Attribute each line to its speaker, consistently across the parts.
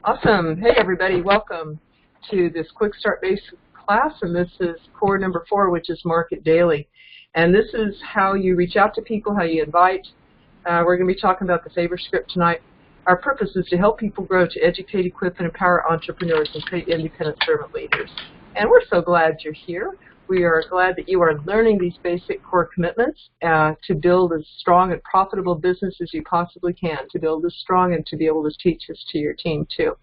Speaker 1: Awesome. Hey, everybody. Welcome to this Quick Start Basic class, and this is core number 4, which is Market Daily. And this is how you reach out to people, how you invite. We're going to be talking about the favor script tonight. Our purpose is to help people grow, to educate, equip, and empower entrepreneurs and create independent servant leaders. And we're so glad you're here. We are glad that you are learning these basic core commitments to build as strong and profitable business as you possibly can, to build as strong and to be able to teach this to your team too.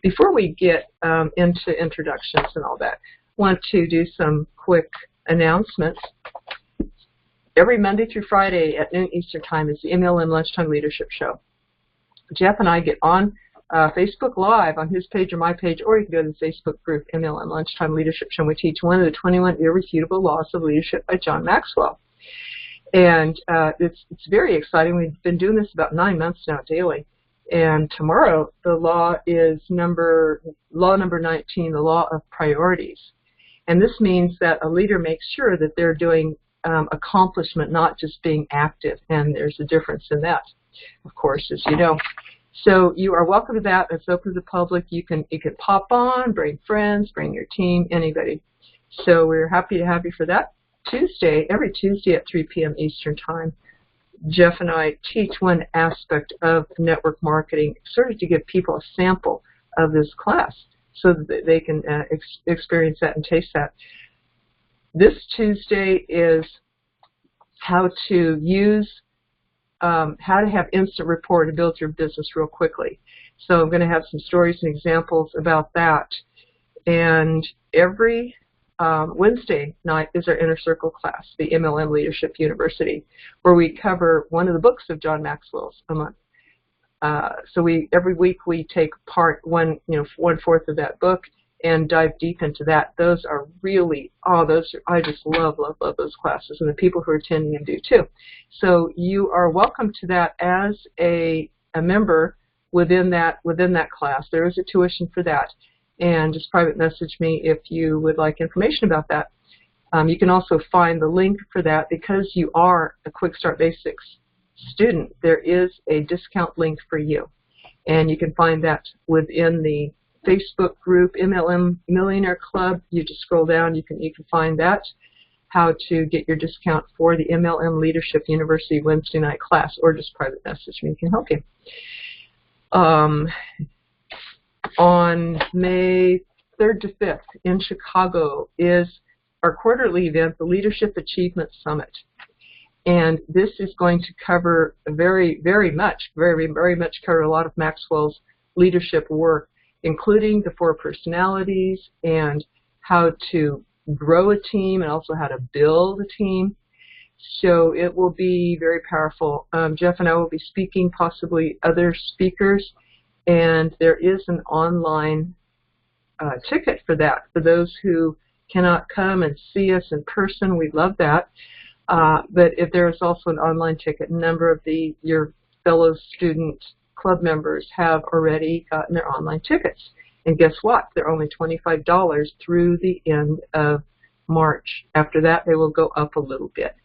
Speaker 1: Before we get into introductions and all that, I want to do some quick announcements. Every Monday through Friday at noon Eastern Time is the MLM Lunchtime Leadership Show. Jeff and I get on Facebook Live on his page or my page, or you can go to the Facebook group MLM Lunchtime Leadership Show. We teach one of the 21 irrefutable laws of leadership by John Maxwell. And it's very exciting. We've been doing this about 9 months now daily. And tomorrow the law is law number 19, the law of priorities. And this means that a leader makes sure that they're doing accomplishment, not just being active. And there's a difference in that, of course, as you know. So you are welcome to that. It's open to the public. You can pop on, bring friends, bring your team, anybody. So we're happy to have you for that. Every Tuesday at 3 p.m. Eastern Time, Jeff and I teach one aspect of network marketing, sort of to give people a sample of this class so that they can experience that and taste that. This Tuesday is how to have instant rapport to build your business real quickly. So I'm going to have some stories and examples about that. And every Wednesday night is our Inner Circle class, the MLM Leadership University, where we cover one of the books of John Maxwell's a month. So every week we take one-fourth of that book and dive deep into that. Those are really, I just love those classes, and the people who are attending them do too. So you are welcome to that as a member within that class. There is a tuition for that, and just private message me if you would like information about that. You can also find the link for that. Because you are a Quick Start Basics student, there is a discount link for you, and you can find that within the Facebook group, MLM Millionaire Club. You just scroll down, you can find that, how to get your discount for the MLM Leadership University Wednesday night class, or just private message me, can help you. On May 3rd to 5th in Chicago is our quarterly event, the Leadership Achievement Summit. And this is going to cover very much cover a lot of Maxwell's leadership work, including the 4 personalities and how to grow a team and also how to build a team. So it will be very powerful. Jeff and I will be speaking, possibly other speakers, and there is an online ticket for that. For those who cannot come and see us in person, we'd love that. But if there is also an online ticket, a number of your fellow student club members have already gotten their online tickets. And guess what? They're only $25 through the end of March. After that, they will go up a little bit.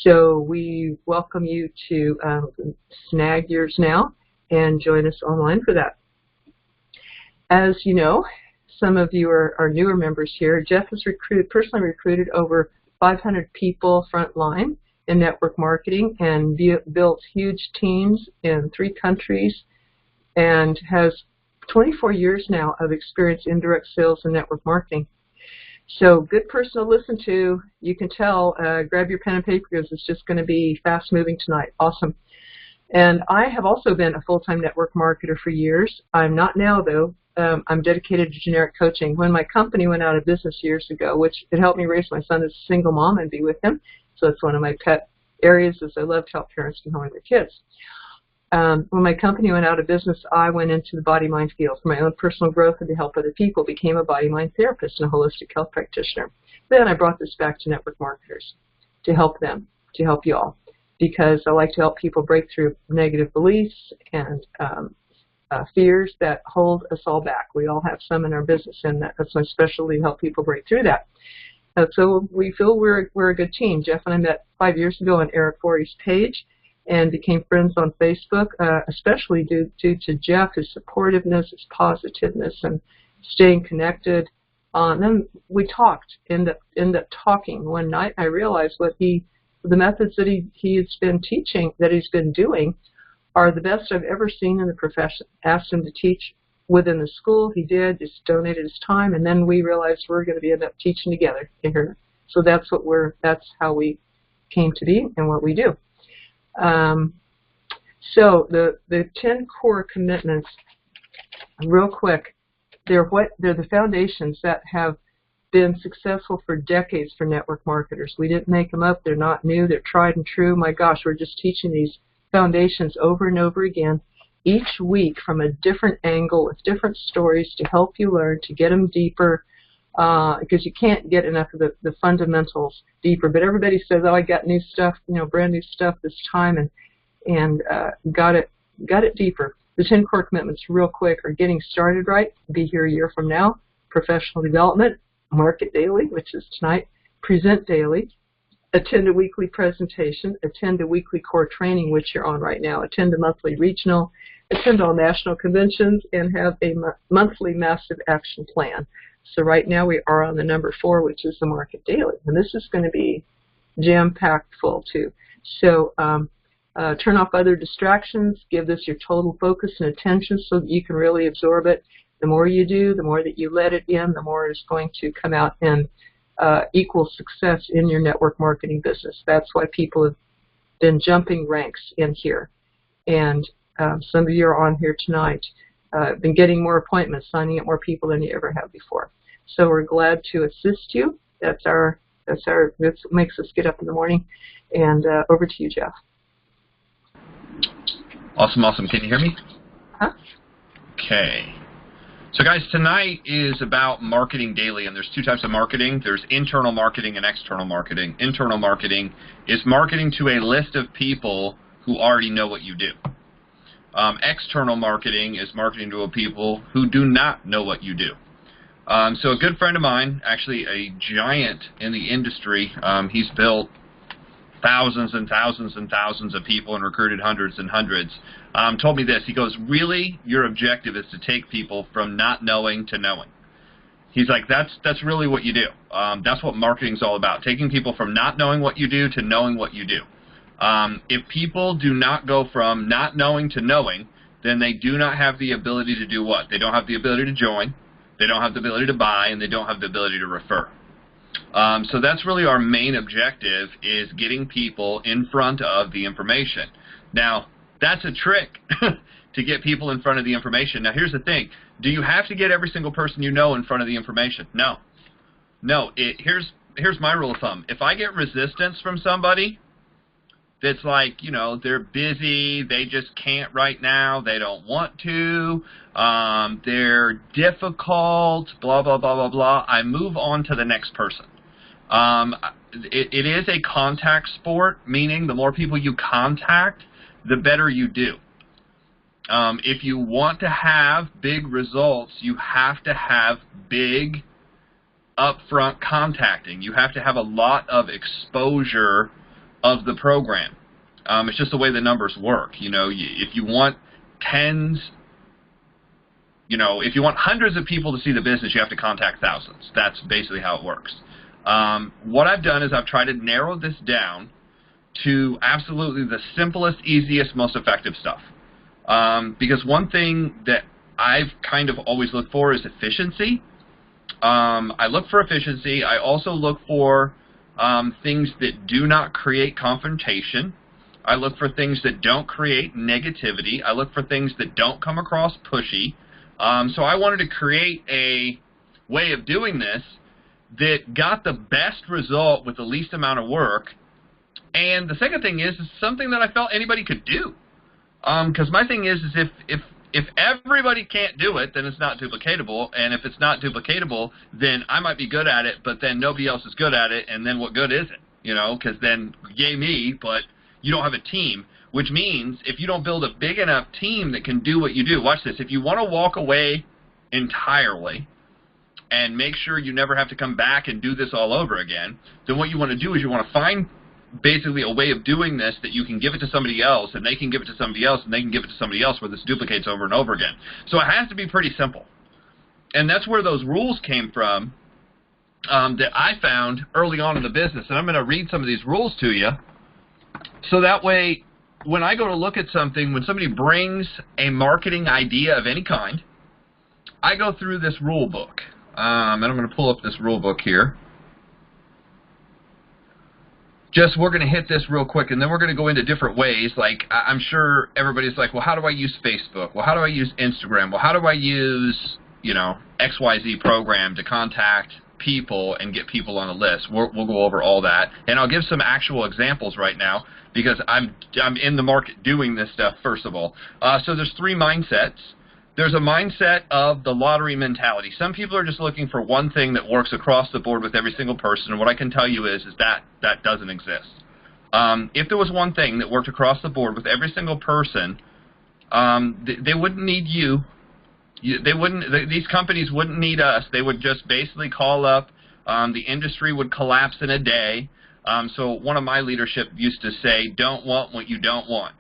Speaker 1: So we welcome you to snag yours now and join us online for that. As you know, some of you are newer members here. Jeff has personally recruited over 500 people frontline in network marketing and built huge teams in 3 countries, and has 24 years now of experience in direct sales and network marketing. So good person to listen to. You can tell. Grab your pen and paper because it's just going to be fast moving tonight. Awesome. And I have also been a full-time network marketer for years. I'm not now, though. I'm dedicated to generic coaching. When my company went out of business years ago, which it helped me raise my son as a single mom and be with him, so it's one of my pet areas, as I love to help parents be home with their kids. When my company went out of business, I went into the body-mind field for my own personal growth and to help other people, became a body-mind therapist and a holistic health practitioner. Then I brought this back to network marketers to help them, to help you all, because I like to help people break through negative beliefs and fears that hold us all back. We all have some in our business, and that's my specialty, to help people break through that. So we feel we're a good team. Jeff and I met 5 years ago on Eric Worre's page, and became friends on Facebook, especially due to Jeff, his supportiveness, his positiveness, and staying connected. Then we ended up talking one night. I realized the methods that he's been teaching, that he's been doing, are the best I've ever seen in the profession. Asked him to teach within the school. He did, just donated his time, and then we realized we're going to be end up teaching together here. So that's how we came to be and what we do. So the 10 core commitments, real quick, they're the foundations that have been successful for decades for network marketers. We didn't make them up. They're not new. They're tried and true. My gosh, we're just teaching these foundations over and over again, each week from a different angle with different stories to help you learn, to get them deeper, because you can't get enough of the fundamentals deeper. But everybody says, oh, I got new stuff, brand new stuff this time, and got it deeper. The 10 core commitments, real quick, are getting started right, be here a year from now, professional development, market daily, which is tonight, present daily, attend a weekly presentation, attend a weekly core training, which you're on right now, attend a monthly regional, attend all national conventions, and have a monthly massive action plan. So right now we are on the number 4, which is the market daily, and this is going to be jam-packed full too. So turn off other distractions, give this your total focus and attention so that you can really absorb it. The more you do, the more that you let it in, the more it's going to come out and equal success in your network marketing business. That's why people have been jumping ranks in here. And some of you are on here tonight, been getting more appointments, signing up more people than you ever have before. So we're glad to assist you. That's what makes us get up in the morning. And over to you, Jeff.
Speaker 2: Awesome. Can you hear me?
Speaker 1: Huh?
Speaker 2: Okay. So guys, tonight is about marketing daily, and there's 2 types of marketing. There's internal marketing and external marketing. Internal marketing is marketing to a list of people who already know what you do. External marketing is marketing to people who do not know what you do. So a good friend of mine, actually a giant in the industry, he's built thousands and thousands and thousands of people and recruited hundreds and hundreds, told me this. He goes, really, your objective is to take people from not knowing to knowing. He's like, that's really what you do. That's what marketing's all about, taking people from not knowing what you do to knowing what you do. If people do not go from not knowing to knowing, then they do not have the ability to do what? They don't have the ability to join, they don't have the ability to buy, and they don't have the ability to refer. So that's really our main objective, is getting people in front of the information. Now, that's a trick to get people in front of the information. Now, here's the thing. Do you have to get every single person you know in front of the information? No. No. Here's my rule of thumb. If I get resistance from somebody that's like, they're busy, they just can't right now, they don't want to, they're difficult, blah, blah, blah, blah, blah, I move on to the next person. It is a contact sport, meaning the more people you contact, the better you do. If you want to have big results, you have to have big upfront contacting. You have to have a lot of exposure of the program. It's just the way the numbers work. If you want if you want hundreds of people to see the business, you have to contact thousands. That's basically how it works. What I've done is I've tried to narrow this down to absolutely the simplest, easiest, most effective stuff. Because one thing that I've kind of always looked for is efficiency. I look for efficiency. I also look for things that do not create confrontation. I look for things that don't create negativity. I look for things that don't come across pushy. So I wanted to create a way of doing this that got the best result with the least amount of work. And the second thing is something that I felt anybody could do. Because my thing is if everybody can't do it, then it's not duplicatable. And if it's not duplicatable, then I might be good at it, but then nobody else is good at it. And then what good is it? Because then, yay me, but you don't have a team. Which means if you don't build a big enough team that can do what you do, watch this. If you want to walk away entirely and make sure you never have to come back and do this all over again, then what you want to do is you want to find basically a way of doing this that you can give it to somebody else, and they can give it to somebody else, and they can give it to somebody else, where this duplicates over and over again. So it has to be pretty simple. And that's where those rules came from that I found early on in the business. And I'm going to read some of these rules to you, so that way when I go to look at something, when somebody brings a marketing idea of any kind, I go through this rule book. And I'm going to pull up this rule book here. We're going to hit this real quick, and then we're going to go into different ways. Like, I'm sure everybody's like, well, how do I use Facebook? Well, how do I use Instagram? Well, how do I use, you know, XYZ program to contact people and get people on a list? We'll go over all that, and I'll give some actual examples right now, because I'm in the market doing this stuff, first of all. So there's 3 mindsets. There's a mindset of the lottery mentality. Some people are just looking for one thing that works across the board with every single person, and what I can tell you is that doesn't exist. If there was one thing that worked across the board with every single person, they wouldn't need you. These companies wouldn't need us. They would just basically call up. The industry would collapse in a day. So one of my leadership used to say, don't want what you don't want.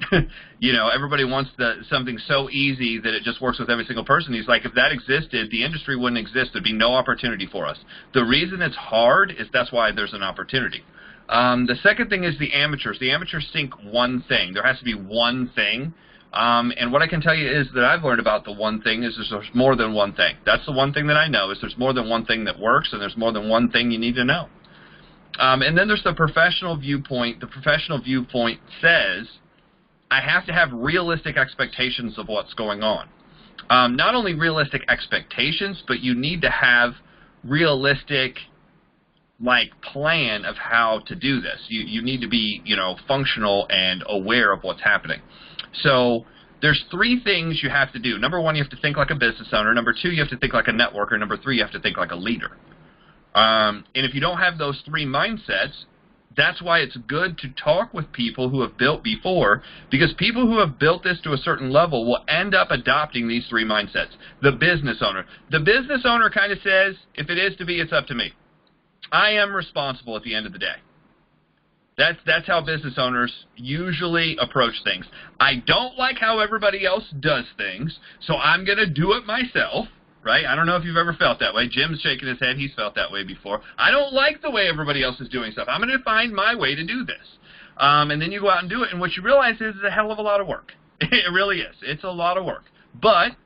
Speaker 2: You know, everybody wants something so easy that it just works with every single person. He's like, if that existed, the industry wouldn't exist. There'd be no opportunity for us. The reason it's hard is that's why there's an opportunity. The second thing is the amateurs. The amateurs think one thing. There has to be one thing. And what I can tell you is that I've learned about the one thing is there's more than one thing. That's the one thing that I know, is there's more than one thing that works, and there's more than one thing you need to know. And then there's the professional viewpoint. The professional viewpoint says I have to have realistic expectations of what's going on. Not only realistic expectations, but you need to have realistic, like, plan of how to do this. You need to be, you know, functional and aware of what's happening. So there's 3 things you have to do. Number 1, you have to think like a business owner. Number 2, you have to think like a networker. Number 3, you have to think like a leader. And if you don't have those 3 mindsets, that's why it's good to talk with people who have built before, because people who have built this to a certain level will end up adopting these 3 mindsets. The business owner. The business owner kind of says, if it is to be, it's up to me. I am responsible at the end of the day. That's how business owners usually approach things. I don't like how everybody else does things, so I'm going to do it myself. Right? I don't know if you've ever felt that way. Jim's shaking his head. He's felt that way before. I don't like the way everybody else is doing stuff. I'm going to find my way to do this. And then you go out and do it, and what you realize is it's a hell of a lot of work. It really is. It's a lot of work. But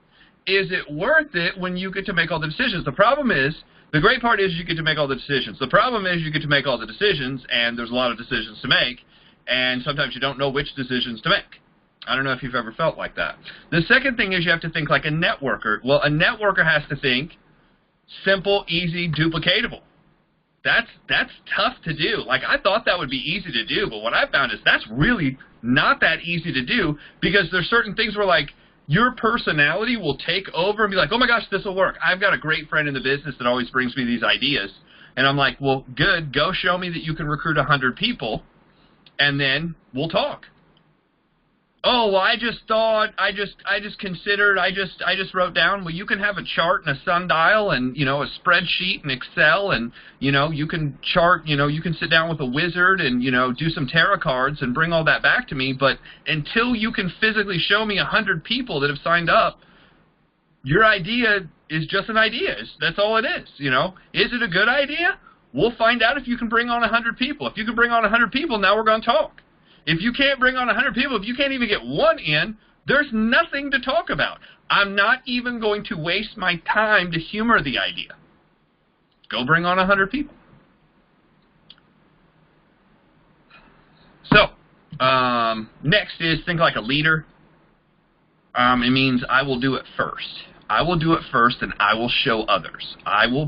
Speaker 2: is it worth it when you get to make all the decisions? The problem is, the great part is you get to make all the decisions. The problem is you get to make all the decisions, and there's a lot of decisions to make, and sometimes you don't know which decisions to make. I don't know if you've ever felt like that. The second thing is you have to think like a networker. Well, a networker has to think simple, easy, duplicatable. That's tough to do. Like, I thought that would be easy to do, but what I found is that's really not that easy to do, because there's certain things where, like, your personality will take over and be like, oh my gosh, this will work. I've got a great friend in the business that always brings me these ideas. And I'm like, well, good, go show me that you can recruit 100 people, and then we'll talk. Oh, well, I just wrote down, well, you can have a chart and a sundial and, you know, a spreadsheet and Excel, and, you know, you can chart, you know, you can sit down with a wizard and, you know, do some tarot cards and bring all that back to me. But until you can physically show me 100 people that have signed up, your idea is just an idea. That's all it is, you know. Is it a good idea? We'll find out if you can bring on 100 people. If you can bring on 100 people, now we're going to talk. If you can't bring on 100 people, if you can't even get one in, there's nothing to talk about. I'm not even going to waste my time to humor the idea. Go bring on 100 people. So, next is think like a leader. It means I will do it first. I will do it first, and I will show others. I'll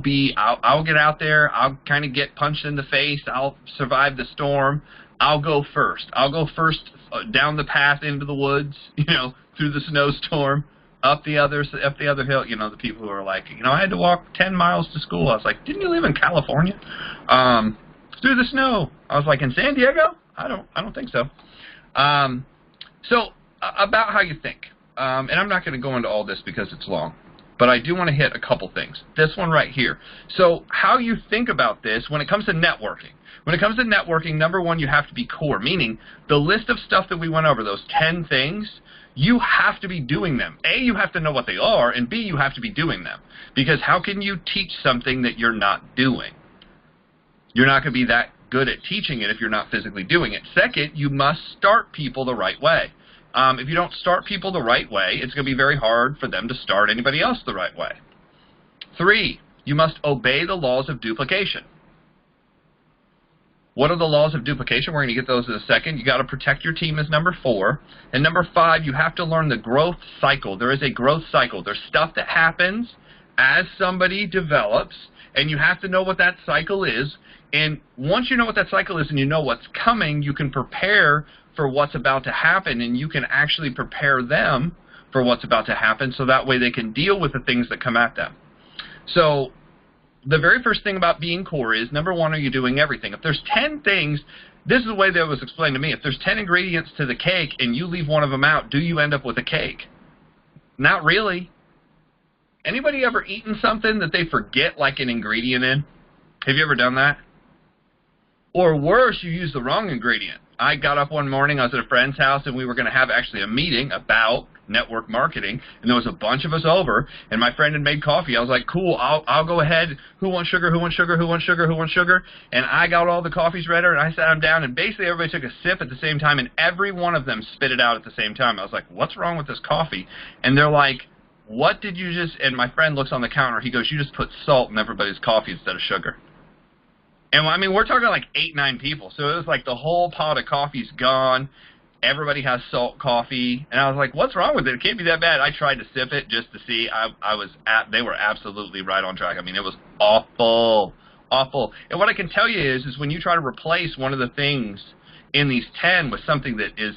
Speaker 2: get out there. I'll kind of get punched in the face. I'll survive the storm. I'll go first. I'll go first down the path into the woods, you know, through the snowstorm, up the other hill. You know, the people who are like, you know, I had to walk 10 miles to school. I was like, didn't you live in California? Through the snow. I was like, in San Diego? I don't think so. So about how you think. And I'm not going to go into all this because it's long. but I do want to hit a couple things. This one right here. So how you think about this when it comes to networking. When it comes to networking, number one, you have to be core, meaning the list of stuff that we went over, those 10 things, you have to be doing them. A, you have to know what they are, and B, you have to be doing them. Because how can you teach something that you're not doing? You're not going to be that good at teaching it if you're not physically doing it. Second, you must start people the right way. If you don't start people the right way, it's going to be very hard for them to start anybody else the right way. 3, you must obey the laws of duplication. What are the laws of duplication? We're going to get those in a second. You got to protect your team as number 4. And number 5, you have to learn the growth cycle. There is a growth cycle. There's stuff that happens as somebody develops, and you have to know what that cycle is. And once you know what that cycle is and you know what's coming, you can prepare for what's about to happen, and you can actually prepare them for what's about to happen so that way they can deal with the things that come at them. So the very first thing about being core is, number 1, are you doing everything? If there's 10 things, this is the way that it was explained to me. If there's 10 ingredients to the cake and you leave one of them out, do you end up with a cake? Not really. Anybody ever eaten something that they forget like an ingredient in? Have you ever done that? Or worse, you use the wrong ingredient. I got up one morning, I was at a friend's house, and we were going to have actually a meeting about network marketing, and there was a bunch of us over, and my friend had made coffee. I was like, cool, I'll go ahead. Who wants sugar, who wants sugar, who wants sugar, who wants sugar? And I got all the coffees ready, and I sat them down, and basically everybody took a sip at the same time, and every one of them spit it out at the same time. I was like, what's wrong with this coffee? And they're like, what did you just, and my friend looks on the counter, he goes, you just put salt in everybody's coffee instead of sugar. And I mean, we're talking like 8, 9 people. So it was like the whole pot of coffee's gone. Everybody has salt coffee. And I was like, what's wrong with it? It can't be that bad. I tried to sip it just to see. They were absolutely right on track. I mean, it was awful, awful. And what I can tell you is when you try to replace one of the things in these 10 with something that is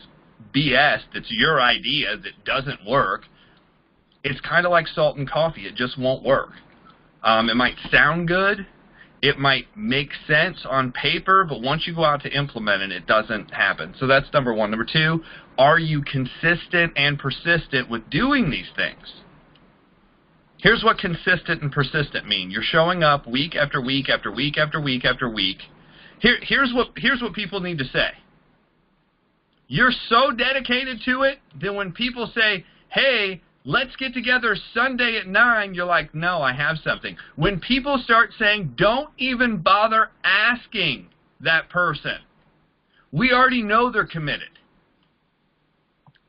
Speaker 2: BS, that's your idea, that doesn't work, it's kind of like salt and coffee. It just won't work. It might sound good. It might make sense on paper, but once you go out to implement it, it doesn't happen. So that's number 1. Number 2, are you consistent and persistent with doing these things? Here's what consistent and persistent mean. You're showing up week after week after week after week after week. Here's what people need to say. You're so dedicated to it that when people say, hey, let's get together Sunday at 9, you're like, no, I have something. When people start saying, don't even bother asking that person, we already know they're committed.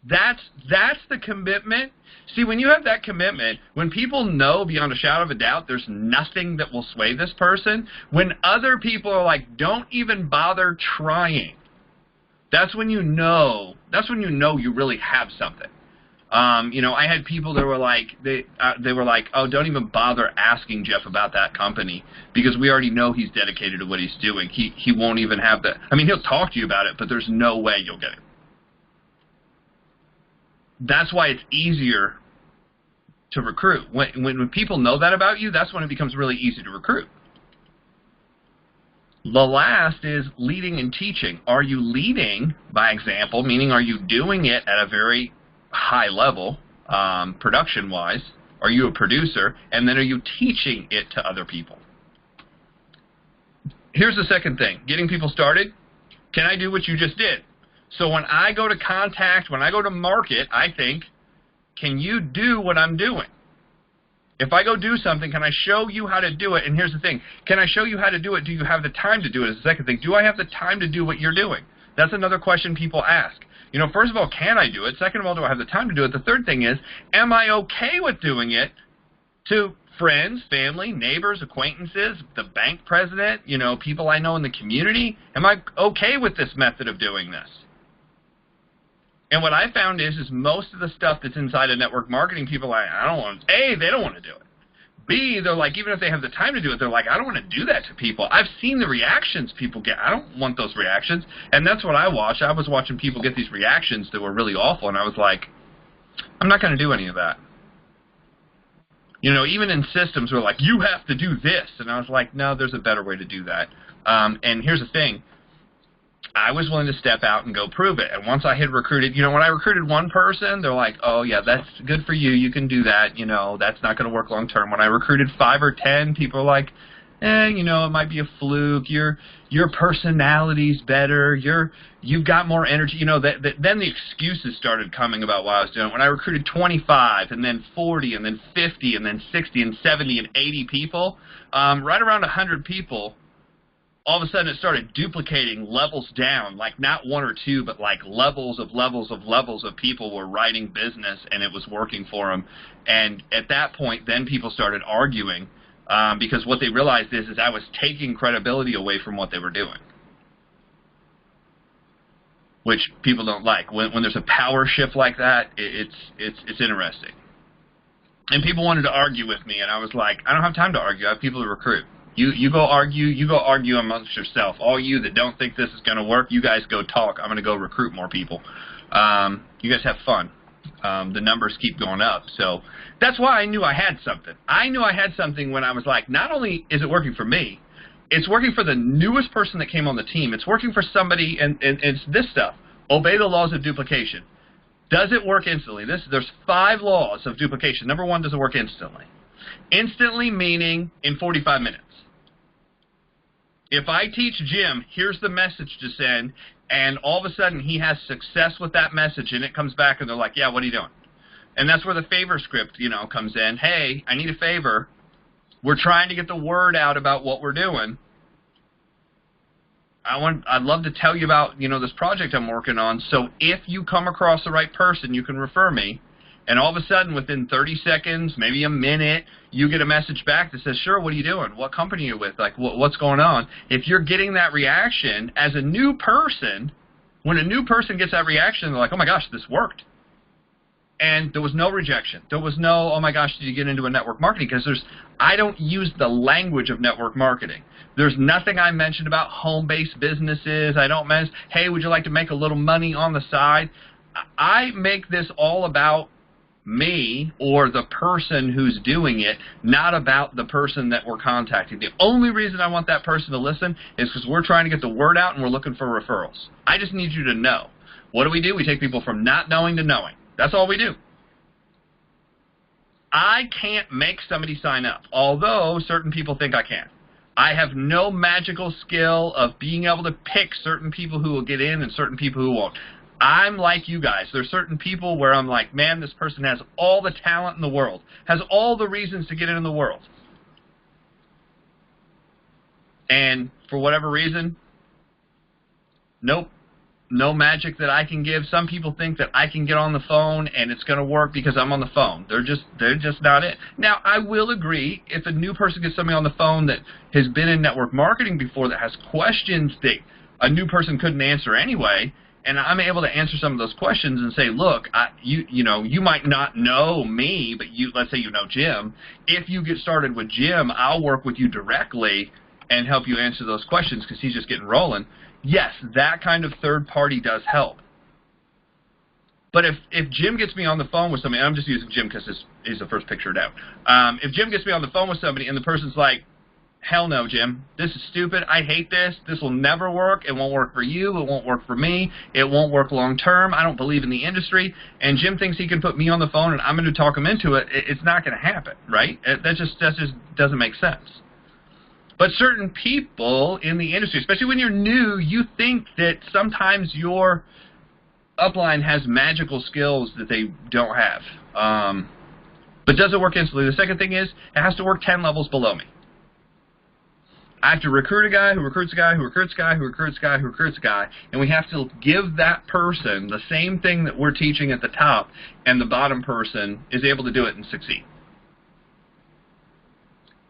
Speaker 2: That's the commitment. See, when you have that commitment, when people know beyond a shadow of a doubt there's nothing that will sway this person, when other people are like, don't even bother trying, that's when you know you really have something. You know, I had people that were like, they were like, oh, don't even bother asking Jeff about that company because we already know he's dedicated to what he's doing. He won't even have the, I mean, he'll talk to you about it, but there's no way you'll get it. That's why it's easier to recruit. When people know that about you, that's when it becomes really easy to recruit. The last is leading and teaching. Are you leading by example, meaning are you doing it at a very high level, production-wise? Are you a producer? And then are you teaching it to other people? Here's the second thing. Getting people started. Can I do what you just did? So when I go to contact, when I go to market, I think, can you do what I'm doing? If I go do something, can I show you how to do it? And here's the thing. Can I show you how to do it? Do you have the time to do it? Is the second thing. Do I have the time to do what you're doing? That's another question people ask. You know, first of all, can I do it? Second of all, do I have the time to do it? The third thing is, am I okay with doing it to friends, family, neighbors, acquaintances, the bank president, you know, people I know in the community? Am I okay with this method of doing this? And what I found is most of the stuff that's inside of network marketing, people are like, I don't want to, A, they don't want to do it. B, they're like, even if they have the time to do it, they're like, I don't want to do that to people. I've seen the reactions people get. I don't want those reactions. And that's what I watched. I was watching people get these reactions that were really awful, and I was like, I'm not going to do any of that. You know, even in systems, we're like, you have to do this. And I was like, no, there's a better way to do that. And here's the thing. I was willing to step out and go prove it. And once I had recruited, you know, when I recruited one person, they're like, oh, yeah, that's good for you. You can do that. You know, that's not going to work long term. When I recruited 5 or 10, people are like, you know, it might be a fluke. Your personality's better. You've got more energy. You know, then the excuses started coming about what I was doing. When I recruited 25 and then 40 and then 50 and then 60 and 70 and 80 people, right around 100 people, all of a sudden it started duplicating levels down, like not 1 or 2, but like levels of people were writing business, and it was working for them. And at that point, then people started arguing because what they realized is I was taking credibility away from what they were doing, which people don't like. When there's a power shift like that, it's interesting. And people wanted to argue with me, and I was like, I don't have time to argue. I have people to recruit. You go argue amongst yourself. All you that don't think this is going to work, you guys go talk. I'm going to go recruit more people. You guys have fun. The numbers keep going up. So that's why I knew I had something. I knew I had something when I was like, not only is it working for me, it's working for the newest person that came on the team. It's working for somebody, and it's this stuff. Obey the laws of duplication. Does it work instantly? There's 5 laws of duplication. Number 1, does it work instantly? Instantly meaning in 45 minutes. If I teach Jim, here's the message to send, and all of a sudden he has success with that message, and it comes back, and they're like, yeah, what are you doing? And that's where the favor script, you know, comes in. Hey, I need a favor. We're trying to get the word out about what we're doing. I'd love to tell you about, you know, this project I'm working on. So if you come across the right person, you can refer me. And all of a sudden, within 30 seconds, maybe a minute, you get a message back that says, sure, what are you doing? What company are you with? Like, what's going on? If you're getting that reaction as a new person, when a new person gets that reaction, they're like, oh my gosh, this worked. And there was no rejection. There was no, oh my gosh, did you get into a network marketing? Because I don't use the language of network marketing. There's nothing I mentioned about home-based businesses. I don't mention, hey, would you like to make a little money on the side? I make this all about me or the person who's doing it, not about the person that we're contacting. The only reason I want that person to listen is because we're trying to get the word out and we're looking for referrals. I just need you to know. What do? We take people from not knowing to knowing. That's all we do. I can't make somebody sign up, although certain people think I can. I have no magical skill of being able to pick certain people who will get in and certain people who won't. I'm like you guys. There's certain people where I'm like, man, this person has all the talent in the world, has all the reasons to get in the world. And for whatever reason, nope, no magic that I can give. Some people think that I can get on the phone and it's going to work because I'm on the phone. They're just not it. Now, I will agree, if a new person gets somebody on the phone that has been in network marketing before, that has questions that a new person couldn't answer anyway, and I'm able to answer some of those questions and say, look, you know, you might not know me, but let's say you know Jim. If you get started with Jim, I'll work with you directly and help you answer those questions because he's just getting rolling. Yes, that kind of third party does help. But if Jim gets me on the phone with somebody, I'm just using Jim because he's the first picture down. If Jim gets me on the phone with somebody and the person's like, hell no, Jim. This is stupid. I hate this. This will never work. It won't work for you. It won't work for me. It won't work long term. I don't believe in the industry. And Jim thinks he can put me on the phone and I'm going to talk him into it. It's not going to happen, right? That just doesn't make sense. But certain people in the industry, especially when you're new, you think that sometimes your upline has magical skills that they don't have. But does it work instantly? The second thing is it has to work 10 levels below me. I have to recruit a guy who recruits a guy who recruits a guy who recruits a guy who recruits a guy, and we have to give that person the same thing that we're teaching at the top, and the bottom person is able to do it and succeed.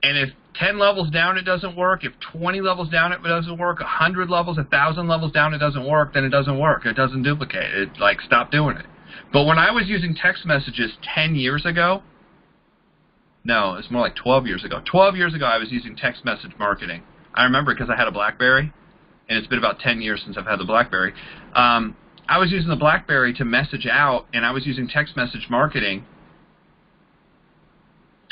Speaker 2: And if 10 levels down it doesn't work, if 20 levels down it doesn't work, 100 levels, 1,000 levels down it doesn't work, then it doesn't work. It doesn't duplicate. It, like, stop doing it. But when I was using text messages 10 years ago, no, it's more like 12 years ago. 12 years ago, I was using text message marketing. I remember because I had a BlackBerry, and it's been about 10 years since I've had the BlackBerry. I was using the BlackBerry to message out, and I was using text message marketing,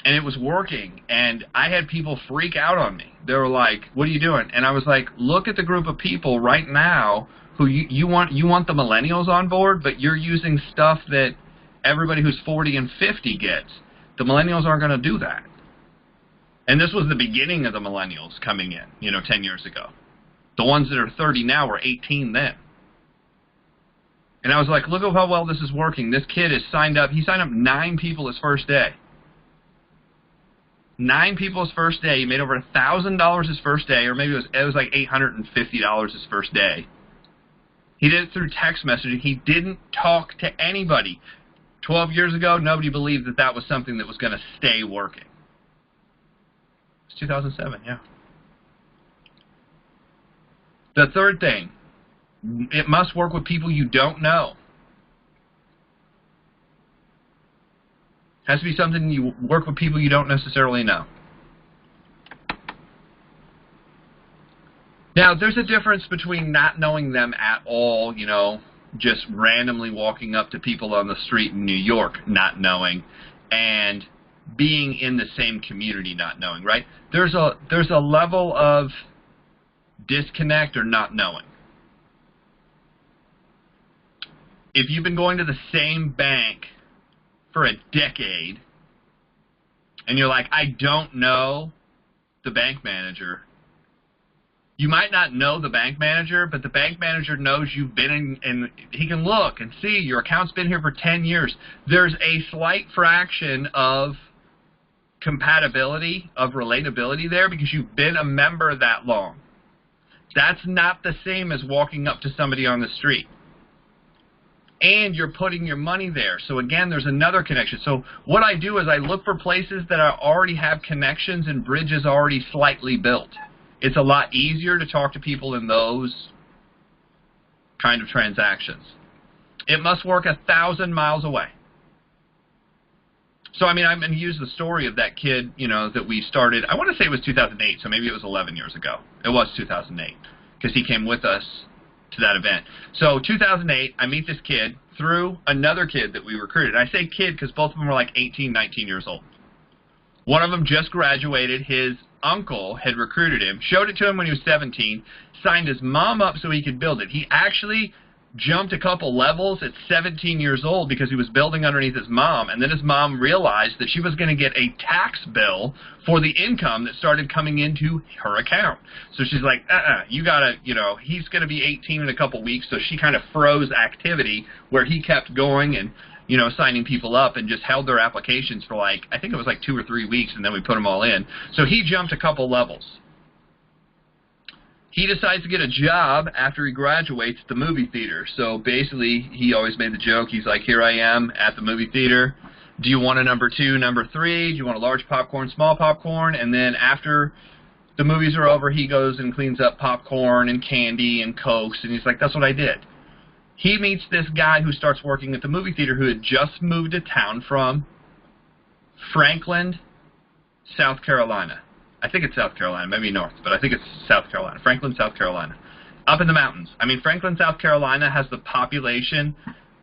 Speaker 2: and it was working. And I had people freak out on me. They were like, what are you doing? And I was like, look at the group of people right now who you want the millennials on board, but you're using stuff that everybody who's 40 and 50 gets. The millennials aren't going to do that. And this was the beginning of the millennials coming in, 10 years ago. The ones that are 30 now were 18 then. And I was like, look at how well this is working. This kid is signed up. He signed up 9 people his first day. 9 people his first day. He made over $1,000 his first day, or maybe it was like $850 his first day. He did it through text messaging. He didn't talk to anybody. 12 years ago, nobody believed that that was something that was going to stay working. It's 2007, yeah. The third thing, it must work with people you don't know. It has to be something you work with people you don't necessarily know. Now, there's a difference between not knowing them at all, just randomly walking up to people on the street in New York not knowing, and being in the same community not knowing, right? There's a level of disconnect or not knowing. If you've been going to the same bank for a decade and you're like, I don't know the bank manager, you might not know the bank manager, but the bank manager knows you've been in, and he can look and see your account's been here for 10 years. There's a slight fraction of compatibility, of relatability there, because you've been a member that long. That's not the same as walking up to somebody on the street. And you're putting your money there. So again, there's another connection. So what I do is I look for places that I already have connections and bridges already slightly built. It's a lot easier to talk to people in those kind of transactions. It must work 1,000 miles away. So, I'm going to use the story of that kid, that we started. I want to say it was 2008, so maybe it was 11 years ago. It was 2008, because he came with us to that event. So, 2008, I meet this kid through another kid that we recruited. I say kid because both of them were like 18, 19 years old. One of them just graduated. His uncle had recruited him, showed it to him when he was 17, signed his mom up so he could build it. He actually jumped a couple levels at 17 years old because he was building underneath his mom, and then his mom realized that she was going to get a tax bill for the income that started coming into her account. So she's like, you gotta, he's going to be 18 in a couple weeks, so she kind of froze activity where he kept going and, signing people up, and just held their applications for I think it was 2 or 3 weeks, and then we put them all in. So he jumped a couple levels. He decides to get a job after he graduates at the movie theater. So basically, he always made the joke. He's like, here I am at the movie theater. Do you want a number 2, number 3? Do you want a large popcorn, small popcorn? And then after the movies are over, he goes and cleans up popcorn and candy and Cokes. And he's like, that's what I did. He meets this guy who starts working at the movie theater who had just moved to town from Franklin, South Carolina. I think it's South Carolina, maybe north, but I think it's South Carolina. Franklin, South Carolina. Up in the mountains. Franklin, South Carolina has the population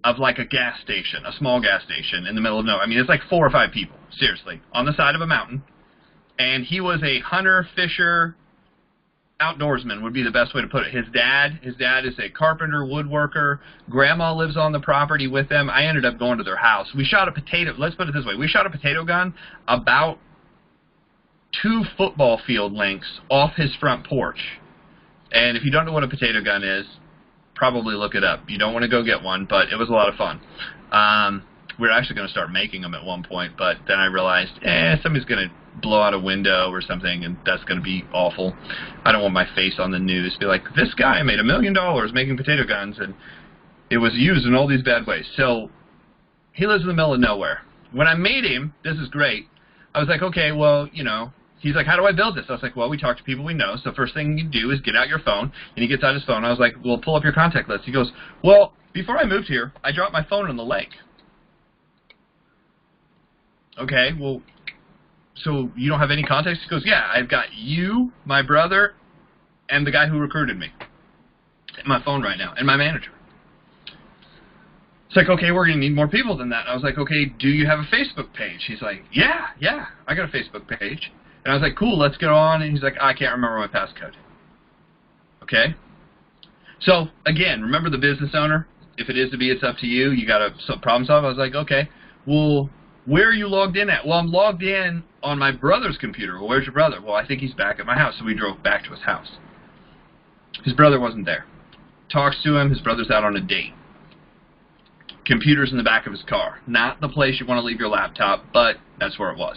Speaker 2: of a gas station, a small gas station in the middle of nowhere. It's 4 or 5 people, seriously, on the side of a mountain. And he was a hunter, fisher, outdoorsman would be the best way to put it. His dad is a carpenter, woodworker. Grandma lives on the property with them. I ended up going to their house. We shot a potato, let's put it this way, we shot a potato gun about 2 football field lengths off his front porch. And if you don't know what a potato gun is, probably look it up. You don't want to go get one, but it was a lot of fun. We were actually going to start making them at one point, but then I realized, somebody's going to blow out a window or something, and that's going to be awful. I don't want my face on the news. Be like, this guy made $1 million making potato guns, and it was used in all these bad ways. So he lives in the middle of nowhere. When I made him, this is great, I was like, okay, well, he's like, how do I build this? I was like, well, we talk to people we know, so first thing you do is get out your phone. And he gets out his phone. I was like, well, pull up your contact list. He goes, well, before I moved here, I dropped my phone in the lake. Okay, well, so you don't have any contacts? He goes, yeah, I've got you, my brother, and the guy who recruited me in my phone right now, and my manager. It's like, okay, we're going to need more people than that. I was like, okay, do you have a Facebook page? He's like, yeah, I got a Facebook page. And I was like, cool, let's get on. And he's like, I can't remember my passcode. Okay? So, again, remember the business owner? If it is to be, it's up to you. You got to problem solve. I was like, okay, well, where are you logged in at? Well, I'm logged in on my brother's computer. Well, where's your brother? Well, I think he's back at my house. So we drove back to his house. His brother wasn't there. Talks to him. His brother's out on a date. Computer's in the back of his car. Not the place you want to leave your laptop, but that's where it was.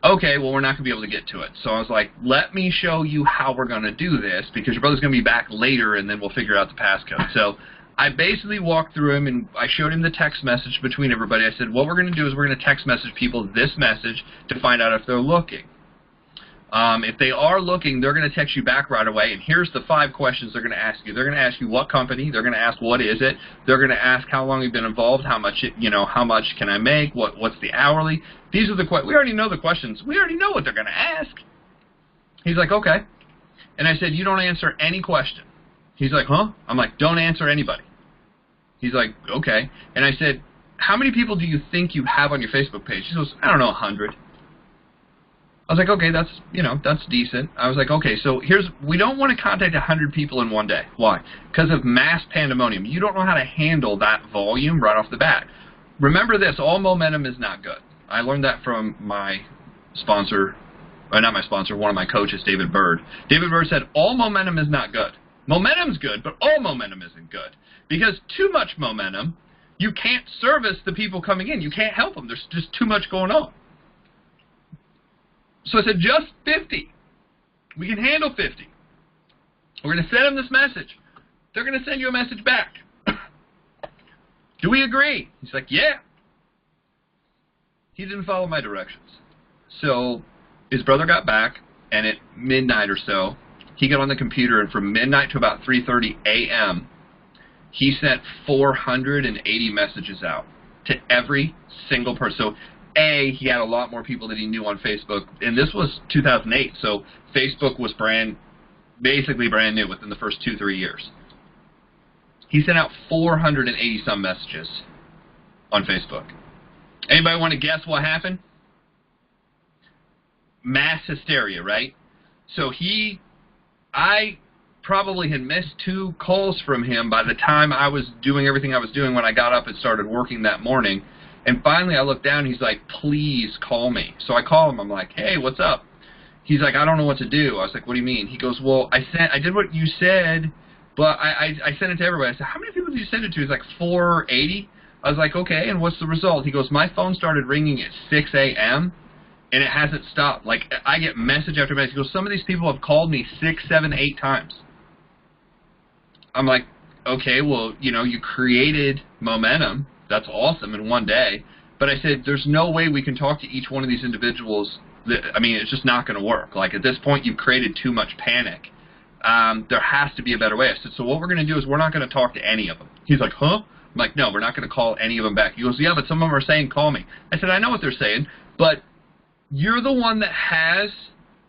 Speaker 2: Okay, well, we're not going to be able to get to it. So I was like, let me show you how we're going to do this, because your brother's going to be back later, and then we'll figure out the passcode. So I basically walked through him, and I showed him the text message between everybody. I said, what we're going to do is we're going to text message people this message to find out if they're looking. If they are looking, they're going to text you back right away, and here's the 5 questions they're going to ask you. They're going to ask you what company. They're going to ask what is it. They're going to ask how long you've been involved, how much how much can I make, what's the hourly. These are the questions. We already know the questions. We already know what they're going to ask. He's like, okay. And I said, you don't answer any question. He's like, huh? I'm like, don't answer anybody. He's like, okay. And I said, how many people do you think you have on your Facebook page? He goes, I don't know, 100. I was like, okay, that's decent. I was like, okay, so we don't want to contact 100 people in one day. Why? Because of mass pandemonium. You don't know how to handle that volume right off the bat. Remember this, all momentum is not good. I learned that from my sponsor, not my sponsor, one of my coaches, David Bird. David Bird said, all momentum is not good. Momentum's good, but all momentum isn't good. Because too much momentum, you can't service the people coming in. You can't help them. There's just too much going on. So I said, just 50. We can handle 50. We're going to send them this message. They're going to send you a message back. Do we agree? He's like, yeah. He didn't follow my directions. So his brother got back, and at midnight or so, he got on the computer, and from midnight to about 3:30 a.m., he sent 480 messages out to every single person. So he had a lot more people that he knew on Facebook, and this was 2008, so Facebook was basically brand new within the first 2-3 years. He sent out 480 some messages on Facebook. Anybody want to guess what happened? Mass hysteria, right? So I probably had missed 2 calls from him by the time I was doing everything I was doing when I got up and started working that morning. And finally, I looked down, and he's like, please call me. So I call him. I'm like, hey, what's up? He's like, I don't know what to do. I was like, what do you mean? He goes, well, I did what you said, but I sent it to everybody. I said, how many people did you send it to? He's like, 480. I was like, okay, and what's the result? He goes, my phone started ringing at 6 a.m., and it hasn't stopped. Like, I get message after message. He goes, some of these people have called me 6, 7, 8 times. I'm like, okay, well, you created momentum. That's awesome in one day. But I said, there's no way we can talk to each one of these individuals. It's just not going to work. Like, at this point, you've created too much panic. There has to be a better way. I said, so what we're going to do is we're not going to talk to any of them. He's like, huh? I'm like, no, we're not going to call any of them back. He goes, yeah, but some of them are saying call me. I said, I know what they're saying, but you're the one that has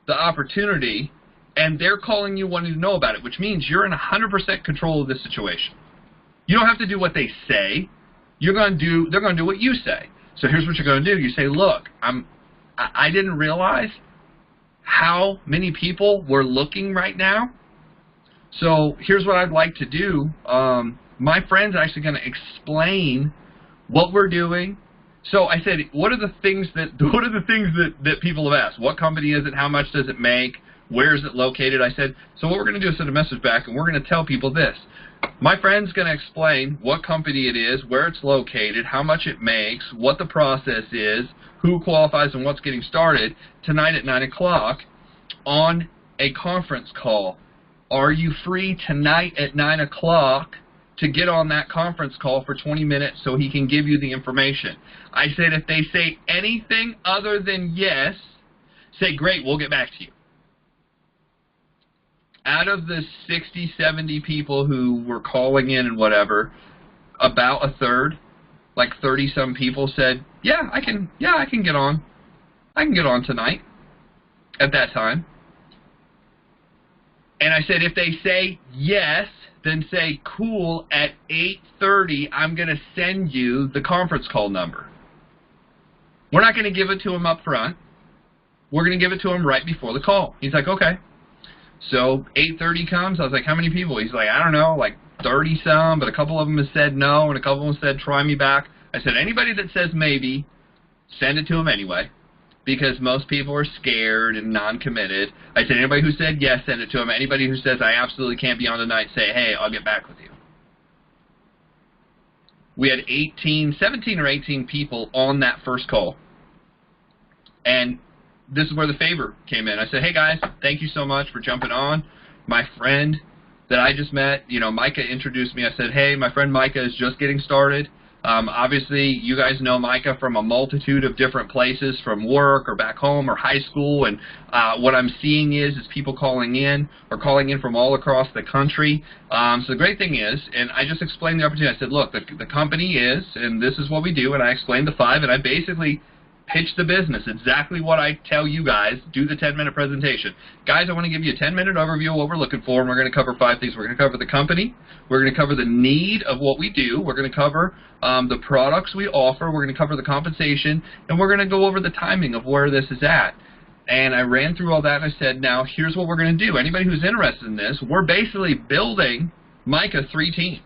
Speaker 2: the opportunity, and they're calling you wanting to know about it, which means you're in 100% control of this situation. You don't have to do what they say. They're going to do what you say. So here's what you're going to do. You say, look, I didn't realize how many people were looking right now. So here's what I'd like to do. My friend's actually going to explain what we're doing. So I said, what are the things that people have asked? What company is it? How much does it make? Where is it located? I said, so what we're going to do is send a message back, and we're going to tell people this. My friend's going to explain what company it is, where it's located, how much it makes, what the process is, who qualifies, and what's getting started tonight at 9 o'clock on a conference call. Are you free tonight at 9 o'clock to get on that conference call for 20 minutes so he can give you the information? I said, if they say anything other than yes, say, great, we'll get back to you. Out of the 60, 70 people who were calling in and whatever, about a third, like 30-some people said, yeah, I can get on. I can get on tonight at that time. And I said, if they say yes, then say, cool, at 8:30, I'm going to send you the conference call number. We're not going to give it to him up front. We're going to give it to him right before the call. He's like, okay. So 8:30 comes. I was like, how many people? He's like, I don't know, like 30 some, but a couple of them have said no, and a couple of them said try me back. I said, anybody that says maybe, send it to them anyway, because most people are scared and non-committed. I said, anybody who said yes, send it to them. Anybody who says I absolutely can't be on tonight, say, hey, I'll get back with you. We had 17 or 18 people on that first call. And this is where the favor came in. I said, hey guys, thank you so much for jumping on. My friend that I just met, you know, Micah introduced me. I said, hey, my friend Micah is just getting started. Obviously, you guys know Micah from a multitude of different places, from work or back home or high school. And what I'm seeing is people calling in from all across the country. So the great thing is, and I just explained the opportunity. I said, look, the company is, and this is what we do. And I explained the 5, and I basically pitch the business, exactly what I tell you guys, do the 10-minute presentation. Guys, I want to give you a 10-minute overview of what we're looking for, and we're going to cover 5 things. We're going to cover the company, we're going to cover the need of what we do, we're going to cover the products we offer, we're going to cover the compensation, and we're going to go over the timing of where this is at. And I ran through all that, and I said, now, here's what we're going to do. Anybody who's interested in this, we're basically building Micah 3 teams.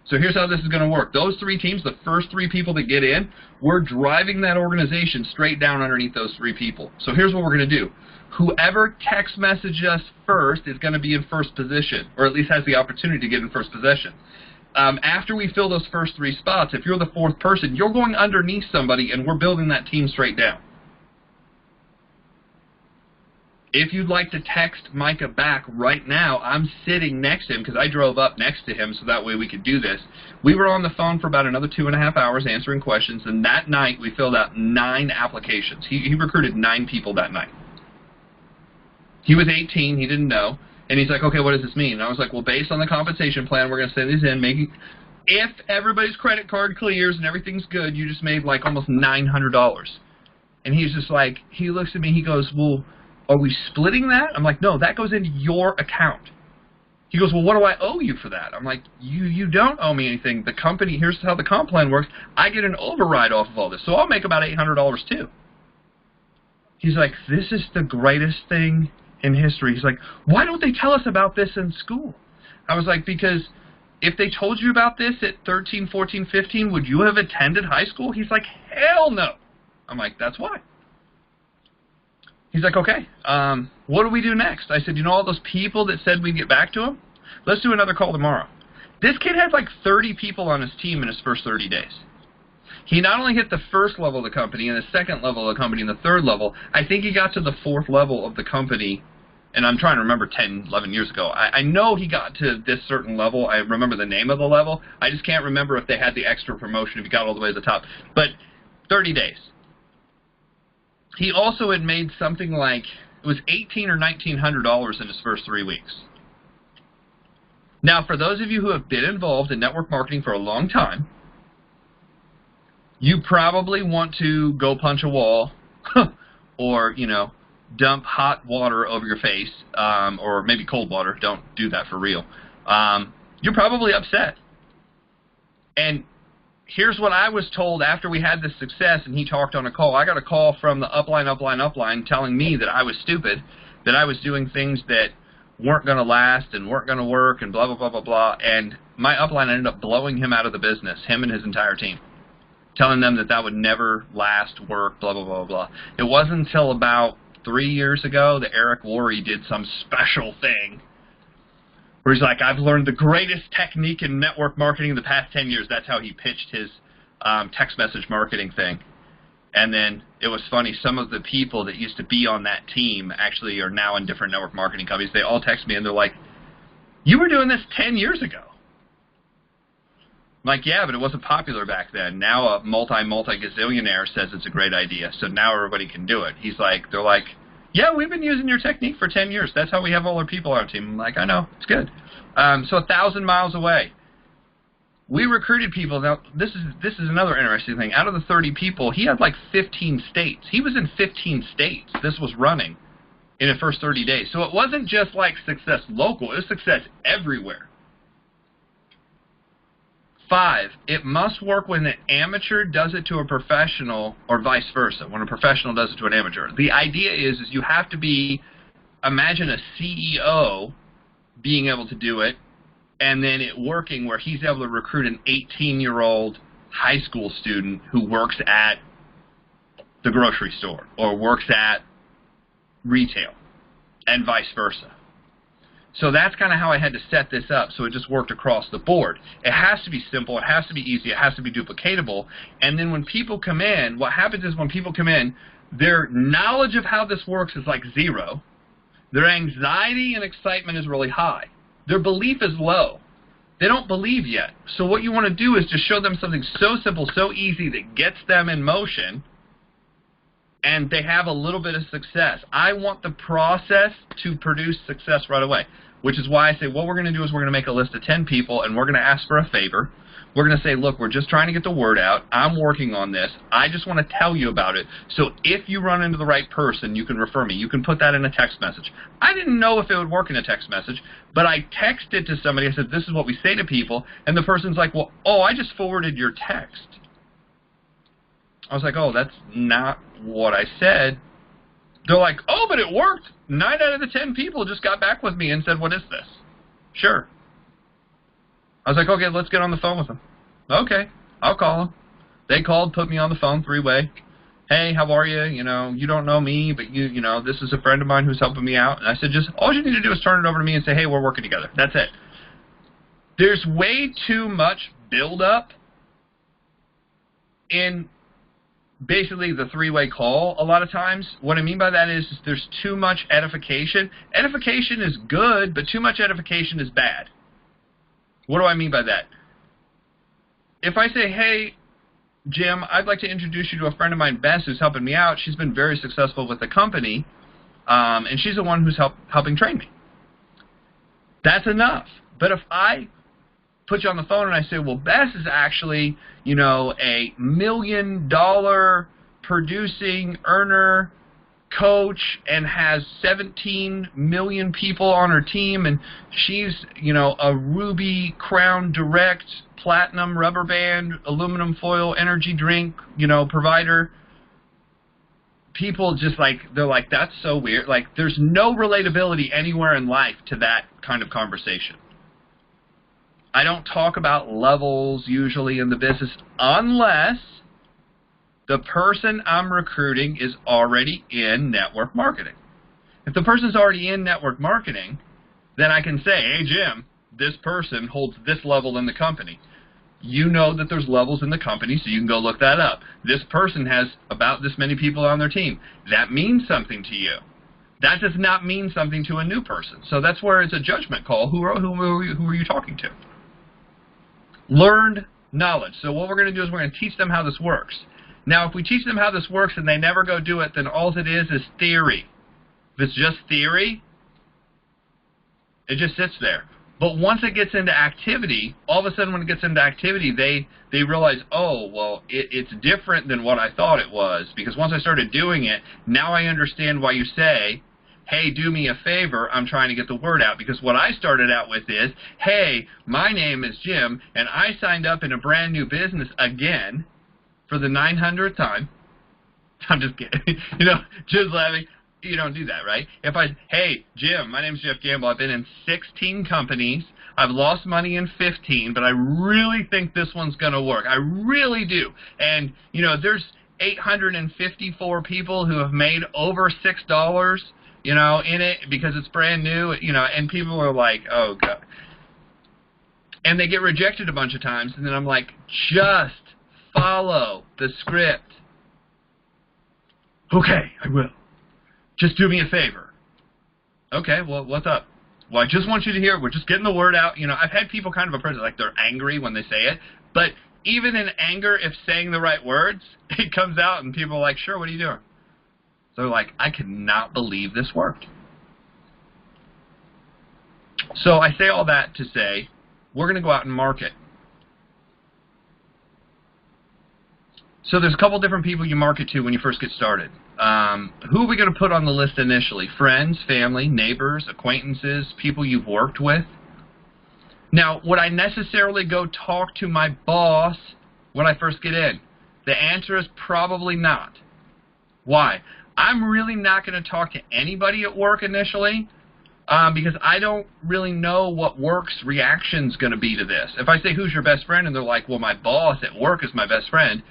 Speaker 2: So here's how this is going to work. Those 3 teams, the first 3 people that get in, we're driving that organization straight down underneath those 3 people. So here's what we're going to do. Whoever text messages us first is going to be in first position, or at least has the opportunity to get in first position. After we fill those first 3 spots, if you're the 4th person, you're going underneath somebody, and we're building that team straight down. If you'd like to text Micah back right now, I'm sitting next to him because I drove up next to him so that way we could do this. We were on the phone for about another 2.5 hours answering questions, and that night we filled out 9 applications. He recruited 9 people that night. He was 18, he didn't know, and he's like, okay, what does this mean? And I was like, well, based on the compensation plan, we're going to send these in. If everybody's credit card clears and everything's good, you just made like almost $900. And he's just like, he looks at me, he goes, well, are we splitting that? I'm like, no, that goes into your account. He goes, well, what do I owe you for that? I'm like, you don't owe me anything. The company, here's how the comp plan works. I get an override off of all this, so I'll make about $800 too. He's like, this is the greatest thing in history. He's like, why don't they tell us about this in school? I was like, because if they told you about this at 13, 14, 15, would you have attended high school? He's like, hell no. I'm like, that's why. He's like, okay, what do we do next? I said, you know all those people that said we'd get back to them? Let's do another call tomorrow. This kid had like 30 people on his team in his first 30 days. He not only hit the first level of the company and the second level of the company and the third level, I think he got to the 4th level of the company, and I'm trying to remember 10, 11 years ago. I know he got to this certain level. I remember the name of the level. I just can't remember if they had the extra promotion, if he got all the way to the top. But 30 days. He also had made something like, it was $1,800 or $1,900 in his first 3 weeks. Now, for those of you who have been involved in network marketing for a long time, you probably want to go punch a wall or, you know, dump hot water over your face, or maybe cold water. Don't do that for real. You're probably upset. And here's what I was told after we had this success and he talked on a call. I got a call from the upline telling me that I was stupid, that I was doing things that weren't going to last and weren't going to work and blah, blah, blah, blah, blah. And my upline ended up blowing him out of the business, him and his entire team, telling them that that would never last, work, blah, blah, blah, blah. It wasn't until about 3 years ago that Eric Worre did some special thing where he's like, I've learned the greatest technique in network marketing in the past 10 years. That's how he pitched his text message marketing thing. And then it was funny, some of the people that used to be on that team actually are now in different network marketing companies. They all text me and they're like, you were doing this 10 years ago. I'm like, yeah, but it wasn't popular back then. Now a multi-gazillionaire says it's a great idea, so now everybody can do it. He's like, they're like, yeah, we've been using your technique for 10 years. That's how we have all our people on our team. I'm like, I know, it's good. So 1,000 miles away, we recruited people. Now, this is another interesting thing. Out of the 30 people, he had like 15 states. He was in 15 states. This was running in the first 30 days. So it wasn't just like success local. It was success everywhere. 5, it must work when an amateur does it to a professional or vice versa, when a professional does it to an amateur. The idea is you have to be imagine a CEO being able to do it, and then it working where he's able to recruit an 18-year-old high school student who works at the grocery store or works at retail, and vice versa. So that's kind of how I had to set this up, so it just worked across the board. It has to be simple, it has to be easy, it has to be duplicatable, and then when people come in, what happens is when people come in, their knowledge of how this works is like zero, their anxiety and excitement is really high, their belief is low. They don't believe yet. So what you want to do is just show them something so simple, so easy that gets them in motion, and they have a little bit of success. I want the process to produce success right away, which is why I say what we're going to do is we're going to make a list of 10 people, and we're going to ask for a favor. We're going to say, look, we're just trying to get the word out. I'm working on this. I just want to tell you about it. So if you run into the right person, you can refer me. You can put that in a text message. I didn't know if it would work in a text message, but I texted to somebody. I said, this is what we say to people. And the person's like, well, oh, I just forwarded your text. I was like, oh, that's not what I said. They're like, oh, but it worked. 9 out of the 10 people just got back with me and said, what is this? Sure. I was like, okay, let's get on the phone with them. Okay, I'll call them. They called, put me on the phone, 3-way. Hey, how are you? You know, you don't know me, but you know, this is a friend of mine who's helping me out. And I said, just all you need to do is turn it over to me and say, hey, we're working together. That's it. There's way too much buildup in basically the 3-way call a lot of times. What I mean by that is there's too much edification. Edification is good, but too much edification is bad. What do I mean by that? If I say, hey, Jim, I'd like to introduce you to a friend of mine, Bess, who's helping me out. She's been very successful with the company, and she's the one who's helping train me. That's enough. But if I put you on the phone and I say, well, Bess is actually, you know, a $1 million producing earner coach and has 17 million people on her team, and she's, you know, a Ruby Crown Direct Platinum Rubber Band aluminum foil energy drink, you know, provider. People just like, they're like, that's so weird. Like, there's no relatability anywhere in life to that kind of conversation. I don't talk about levels usually in the business unless the person I'm recruiting is already in network marketing. If the person's already in network marketing, then I can say, hey, Jim, this person holds this level in the company. You know that there's levels in the company, so you can go look that up. This person has about this many people on their team. That means something to you. That does not mean something to a new person. So that's where it's a judgment call. Who are you talking to? Learned knowledge. So what we're going to do is we're going to teach them how this works. Now, if we teach them how this works and they never go do it, then all it is theory. If it's just theory, it just sits there. But once it gets into activity, all of a sudden when it gets into activity, they realize, oh, well, it's different than what I thought it was. Because once I started doing it, now I understand why you say, hey, do me a favor, I'm trying to get the word out. Because what I started out with is, hey, my name is Jim, and I signed up in a brand new business again for the 900th time. I'm just kidding. You know, just laughing. You don't do that, right? If I, hey, Jim, my name's Jeff Gamble. I've been in 16 companies. I've lost money in 15, but I really think this one's going to work. I really do. And, you know, there's 854 people who have made over $6, you know, in it because it's brand new, you know, and people are like, oh, God. And they get rejected a bunch of times, and then I'm like, just follow the script. Okay, I will. Just do me a favor. Okay, well, what's up? Well, I just want you to hear, we're just getting the word out. You know, I've had people kind of approach it like they're angry when they say it, but even in anger, if saying the right words, it comes out and people are like, sure, what are you doing? So they're like, I cannot believe this worked. So I say all that to say, we're going to go out and market. So there's a couple different people you market to when you first get started. Who are we going to put on the list initially? Friends, family, neighbors, acquaintances, people you've worked with. Now, would I necessarily go talk to my boss when I first get in? The answer is probably not. Why? I'm really not going to talk to anybody at work initially because I don't really know what work's reaction's going to be to this. If I say, who's your best friend? And they're like, well, my boss at work is my best friend.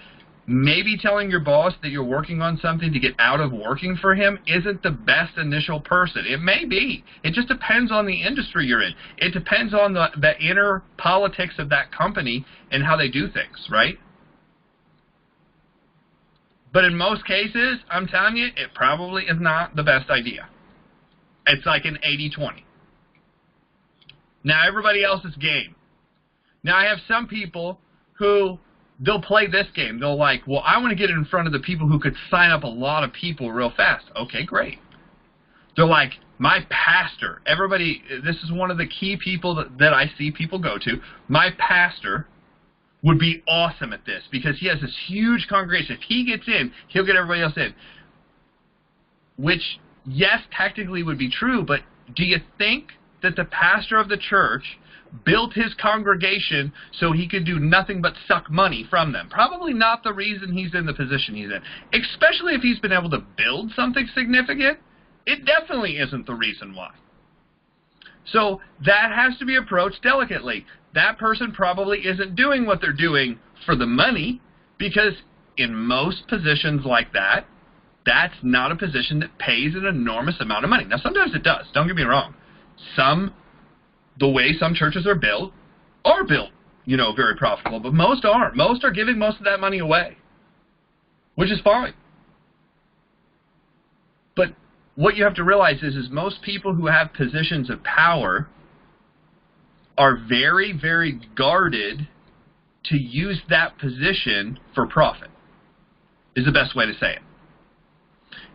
Speaker 2: Maybe telling your boss that you're working on something to get out of working for him isn't the best initial person. It may be. It just depends on the industry you're in. It depends on the inner politics of that company and how they do things, right? But in most cases, I'm telling you, it probably is not the best idea. It's like an 80-20. Now, everybody else's game. Now, I have some people who they'll play this game. They'll like, well, I want to get in front of the people who could sign up a lot of people real fast. Okay, great. They're like, my pastor. Everybody, this is one of the key people that I see people go to. My pastor would be awesome at this because he has this huge congregation. If he gets in, he'll get everybody else in. Which, yes, technically would be true, but do you think that the pastor of the church built his congregation so he could do nothing but suck money from them? Probably not the reason he's in the position he's in. Especially if he's been able to build something significant, it definitely isn't the reason why. So that has to be approached delicately. That person probably isn't doing what they're doing for the money because in most positions like that, that's not a position that pays an enormous amount of money. Now, sometimes it does. Don't get me wrong. The way some churches are built, very profitable, but most aren't. Most are giving most of that money away, which is fine. But what you have to realize is most people who have positions of power are very, very guarded to use that position for profit, is the best way to say it.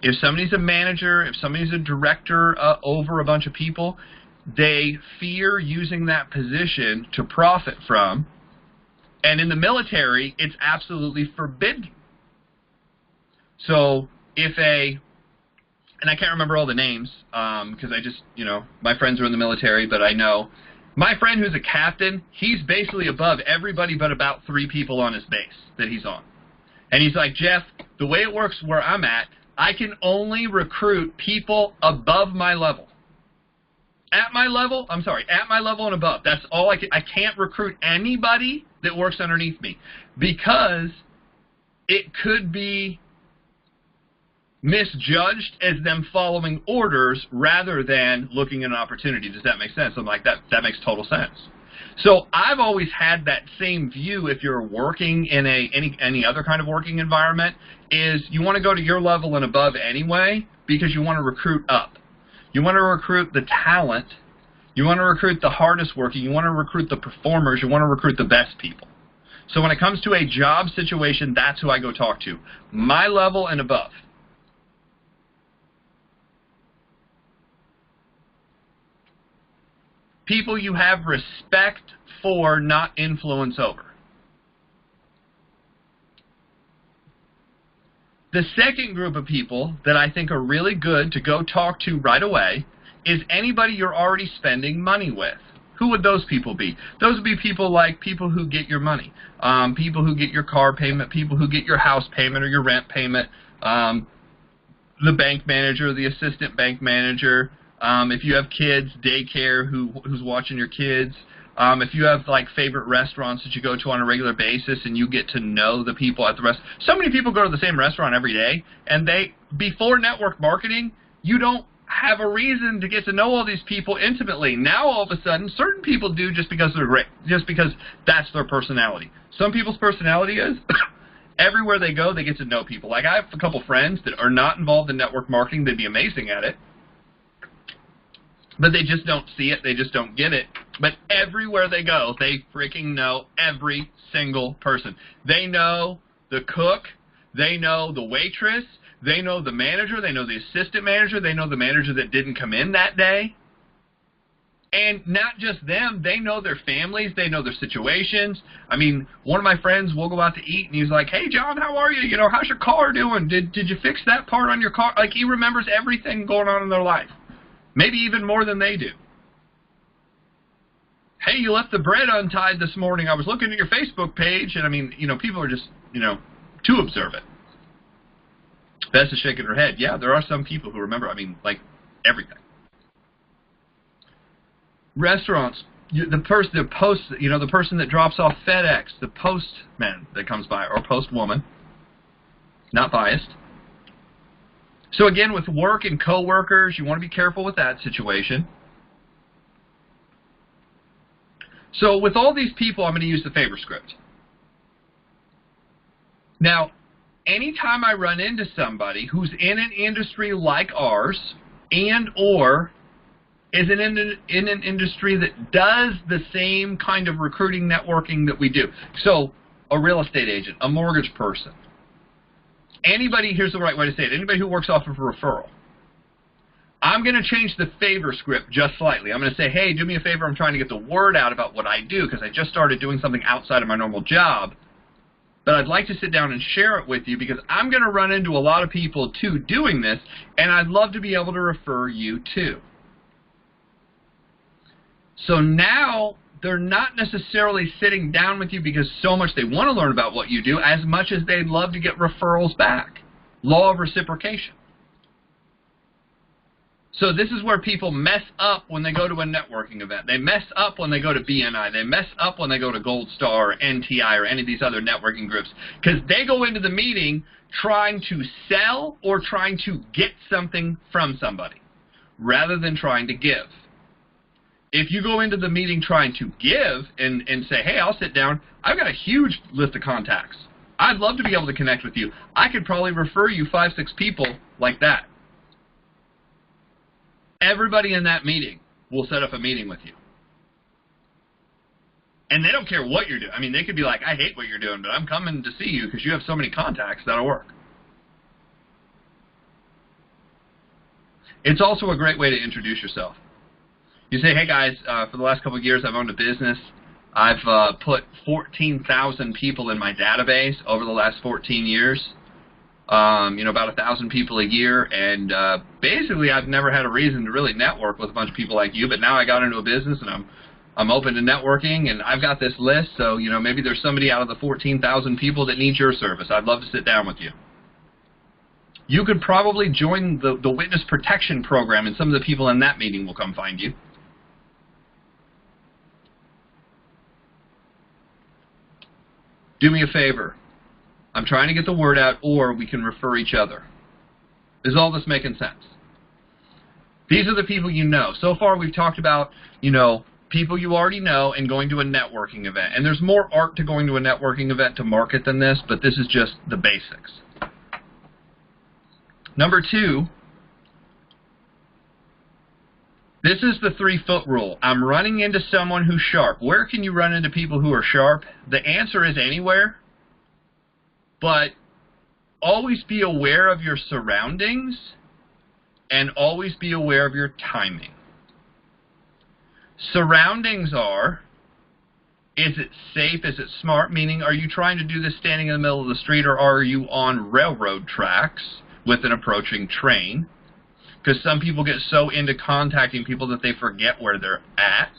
Speaker 2: If somebody's a manager, if somebody's a director over a bunch of people, they fear using that position to profit from. And in the military, it's absolutely forbidden. So if and I can't remember all the names because I just, my friends are in the military, but I know my friend who's a captain, he's basically above everybody but about 3 people on his base that he's on. And he's like, Jeff, the way it works where I'm at, I can only recruit people above my level. At my level and above. That's all I can't recruit anybody that works underneath me because it could be misjudged as them following orders rather than looking at an opportunity. Does that make sense? I'm like, that makes total sense. So I've always had that same view if you're working in any other kind of working environment, is you want to go to your level and above anyway because you want to recruit up. You want to recruit the talent. You want to recruit the hardest working. You want to recruit the performers. You want to recruit the best people. So when it comes to a job situation, that's who I go talk to. My level and above. People you have respect for, not influence over. The second group of people that I think are really good to go talk to right away is anybody you're already spending money with. Who would those people be? Those would be people who get your money, people who get your car payment, people who get your house payment or your rent payment, the bank manager, the assistant bank manager, if you have kids, daycare, who's watching your kids. If you have favorite restaurants that you go to on a regular basis and you get to know the people at the restaurant. So many people go to the same restaurant every day, and before network marketing, you don't have a reason to get to know all these people intimately. Now all of a sudden, certain people do just because they're great, just because that's their personality. Some people's personality is everywhere they go, they get to know people. I have a couple friends that are not involved in network marketing. They'd be amazing at it. But they just don't see it. They just don't get it. But everywhere they go, they freaking know every single person. They know the cook. They know the waitress. They know the manager. They know the assistant manager. They know the manager that didn't come in that day. And not just them. They know their families. They know their situations. I mean, one of my friends will go out to eat, and he's like, hey, John, how are you? How's your car doing? Did you fix that part on your car? He remembers everything going on in their life. Maybe even more than they do. Hey, you left the bread untied this morning. I was looking at your Facebook page, and people are just, too observant. Beth is shaking her head. Yeah, there are some people who remember, I mean, like everything. Restaurants, the person that drops off FedEx, the postman that comes by, or postwoman, not biased. So again, with work and coworkers, you want to be careful with that situation. So with all these people, I'm going to use the favor script. Now, anytime I run into somebody who's in an industry like ours and or is in an industry that does the same kind of recruiting networking that we do. So a real estate agent, a mortgage person, anybody, here's the right way to say it, anybody who works off of a referral. I'm going to change the favor script just slightly. I'm going to say, hey, do me a favor, I'm trying to get the word out about what I do because I just started doing something outside of my normal job. But I'd like to sit down and share it with you because I'm going to run into a lot of people, too, doing this, and I'd love to be able to refer you, too. So now they're not necessarily sitting down with you because so much they want to learn about what you do as much as they'd love to get referrals back. Law of reciprocation. So this is where people mess up when they go to a networking event. They mess up when they go to BNI. They mess up when they go to Gold Star or NTI or any of these other networking groups because they go into the meeting trying to sell or trying to get something from somebody rather than trying to give. If you go into the meeting trying to give and say, hey, I'll sit down, I've got a huge list of contacts. I'd love to be able to connect with you. I could probably refer you 5, 6 people like that. Everybody in that meeting will set up a meeting with you. And they don't care what you're doing. I mean, they could be like, I hate what you're doing, but I'm coming to see you because you have so many contacts that'll work. It's also a great way to introduce yourself. You say, hey guys, for the last couple of years I've owned a business. I've put 14,000 people in my database over the last 14 years. About 1,000 people a year, and basically I've never had a reason to really network with a bunch of people like you, but now I got into a business and I'm open to networking, and I've got this list, so maybe there's somebody out of the 14,000 people that needs your service. I'd love to sit down with you. You could probably join the witness protection program, and some of the people in that meeting will come find you. Do me a favor. I'm trying to get the word out, or we can refer each other. Is all this making sense? These are the people you know. So far we've talked about, people you already know and going to a networking event. And there's more art to going to a networking event to market than this, but this is just the basics. Number 2, this is the 3-foot rule. I'm running into someone who's sharp. Where can you run into people who are sharp? The answer is anywhere. But always be aware of your surroundings and always be aware of your timing. Surroundings are, is it safe, is it smart? Meaning, are you trying to do this standing in the middle of the street, or are you on railroad tracks with an approaching train? Because some people get so into contacting people that they forget where they're at.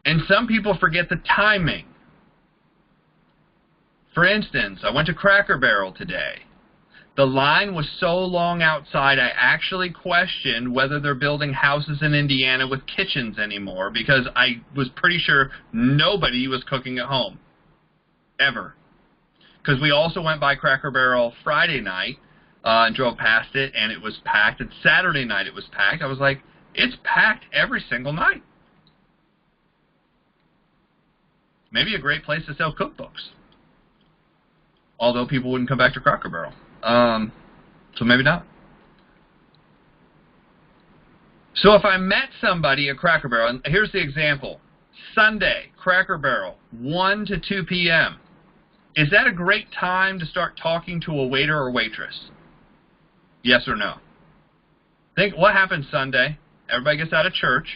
Speaker 2: And some people forget the timing. For instance, I went to Cracker Barrel today. The line was so long outside, I actually questioned whether they're building houses in Indiana with kitchens anymore, because I was pretty sure nobody was cooking at home. Ever. Because we also went by Cracker Barrel Friday night and drove past it, and it was packed. And Saturday night it was packed. I was like, it's packed every single night. Maybe a great place to sell cookbooks. Although people wouldn't come back to Cracker Barrel. So maybe not. So if I met somebody at Cracker Barrel, and here's the example. Sunday, Cracker Barrel, 1 to 2 p.m. Is that a great time to start talking to a waiter or waitress? Yes or no? Think, what happens Sunday? Everybody gets out of church,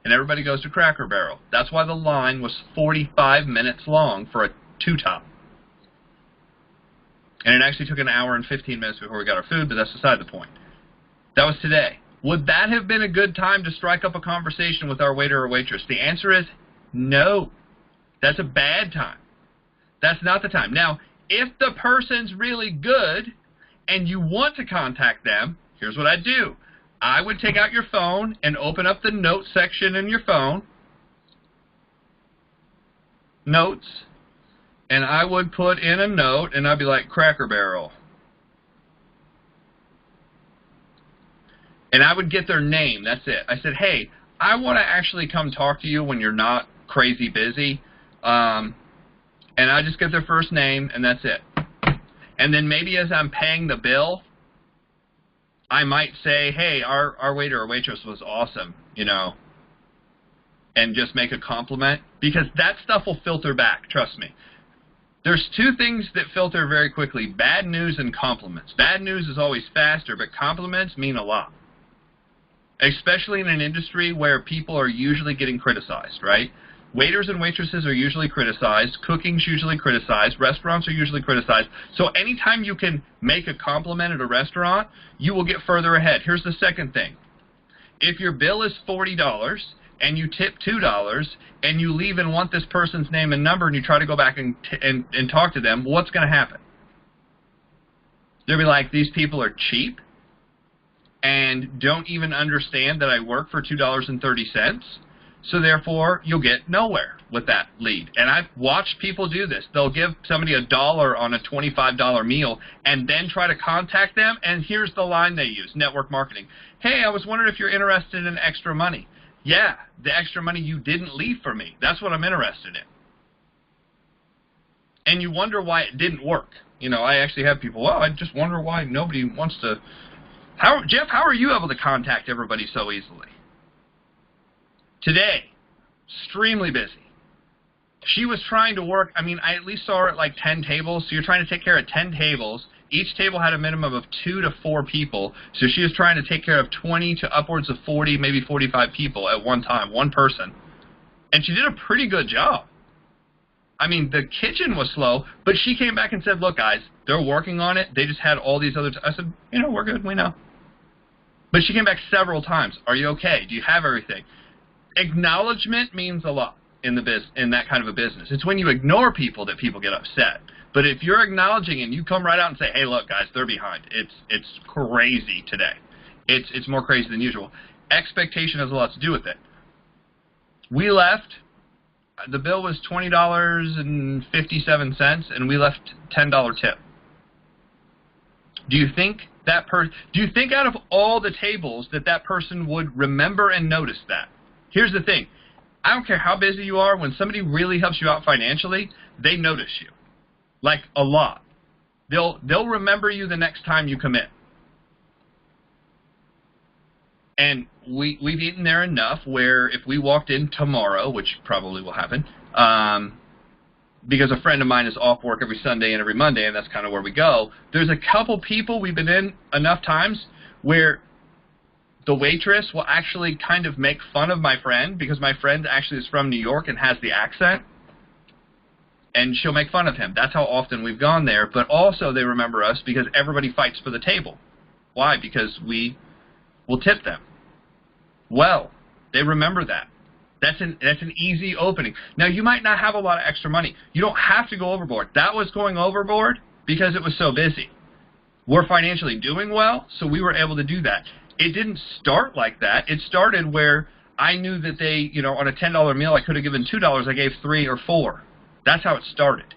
Speaker 2: and everybody goes to Cracker Barrel. That's why the line was 45 minutes long for a 2-top. And it actually took an hour and 15 minutes before we got our food, but that's beside the point. That was today. Would that have been a good time to strike up a conversation with our waiter or waitress? The answer is no. That's a bad time. That's not the time. Now, If the person's really good and you want to contact them, here's what I'd do. I would take out your phone and open up the notes section in your phone. Notes. And I would put in a note, and I'd be like, Cracker Barrel. And I would get their name. That's it. I said, hey, I want to actually come talk to you when you're not crazy busy. And I just get their first name, and that's it. And then maybe as I'm paying the bill, I might say, hey, our waiter or waitress was awesome, you know, and just make a compliment, because that stuff will filter back, trust me. There's two things that filter very quickly, bad news and compliments. Bad news is always faster, but compliments mean a lot, especially in an industry where people are usually getting criticized, right? Waiters and waitresses are usually criticized. Cooking's usually criticized. Restaurants are usually criticized. So anytime you can make a compliment at a restaurant, you will get further ahead. Here's the second thing. If your bill is $40 and you tip $2 and you leave and want this person's name and number and you try to go back and talk to them, what's going to happen? They'll be like, these people are cheap and don't even understand that I work for $2.30. So therefore, you'll get nowhere with that lead. And I've watched people do this. They'll give somebody $1 on a $25 meal and then try to contact them. And here's the line they use, network marketing. Hey, I was wondering if you're interested in extra money. Yeah, the extra money you didn't leave for me. That's what I'm interested in. And you wonder why it didn't work. You know, I actually have people, well, I just wonder why nobody wants to. Jeff, how are you able to contact everybody so easily? Today, extremely busy. She was trying to work, I mean, I at least saw her at like 10 tables, so you're trying to take care of 10 tables. Each table had a minimum of 2 to 4 people, so she was trying to take care of 20 to upwards of 40, maybe 45 people at one time, one person. And she did a pretty good job. I mean, the kitchen was slow, but she came back and said, look, guys, they're working on it. They just had all these other I said, you know, we're good, we know. But she came back several times. Are you okay? Do you have everything? Acknowledgement means a lot in that kind of a business. It's when you ignore people that people get upset. But if you're acknowledging and you come right out and say, hey, look, guys, they're behind. It's crazy today. It's more crazy than usual. Expectation has a lot to do with it. We left. The bill was $20.57, and we left $10 tip. Do you think out of all the tables that person would remember and notice that? Here's the thing. I don't care how busy you are. When somebody really helps you out financially, they notice you. Like a lot. They'll remember you the next time you come in. And we've eaten there enough where if we walked in tomorrow, which probably will happen, because a friend of mine is off work every Sunday and every Monday, and that's kind of where we go, there's a couple people we've been in enough times where the waitress will actually kind of make fun of my friend, because my friend actually is from New York and has the accent, and she'll make fun of him. That's how often we've gone there. But also they remember us because everybody fights for the table. Why? Because we will tip them. Well, they remember that. That's an easy opening. Now, you might not have a lot of extra money. You don't have to go overboard. That was going overboard because it was so busy. We're financially doing well, so we were able to do that. It didn't start like that. It started where I knew that they, you know, on a $10 meal, I could have given $2. I gave 3 or 4. That's how it started.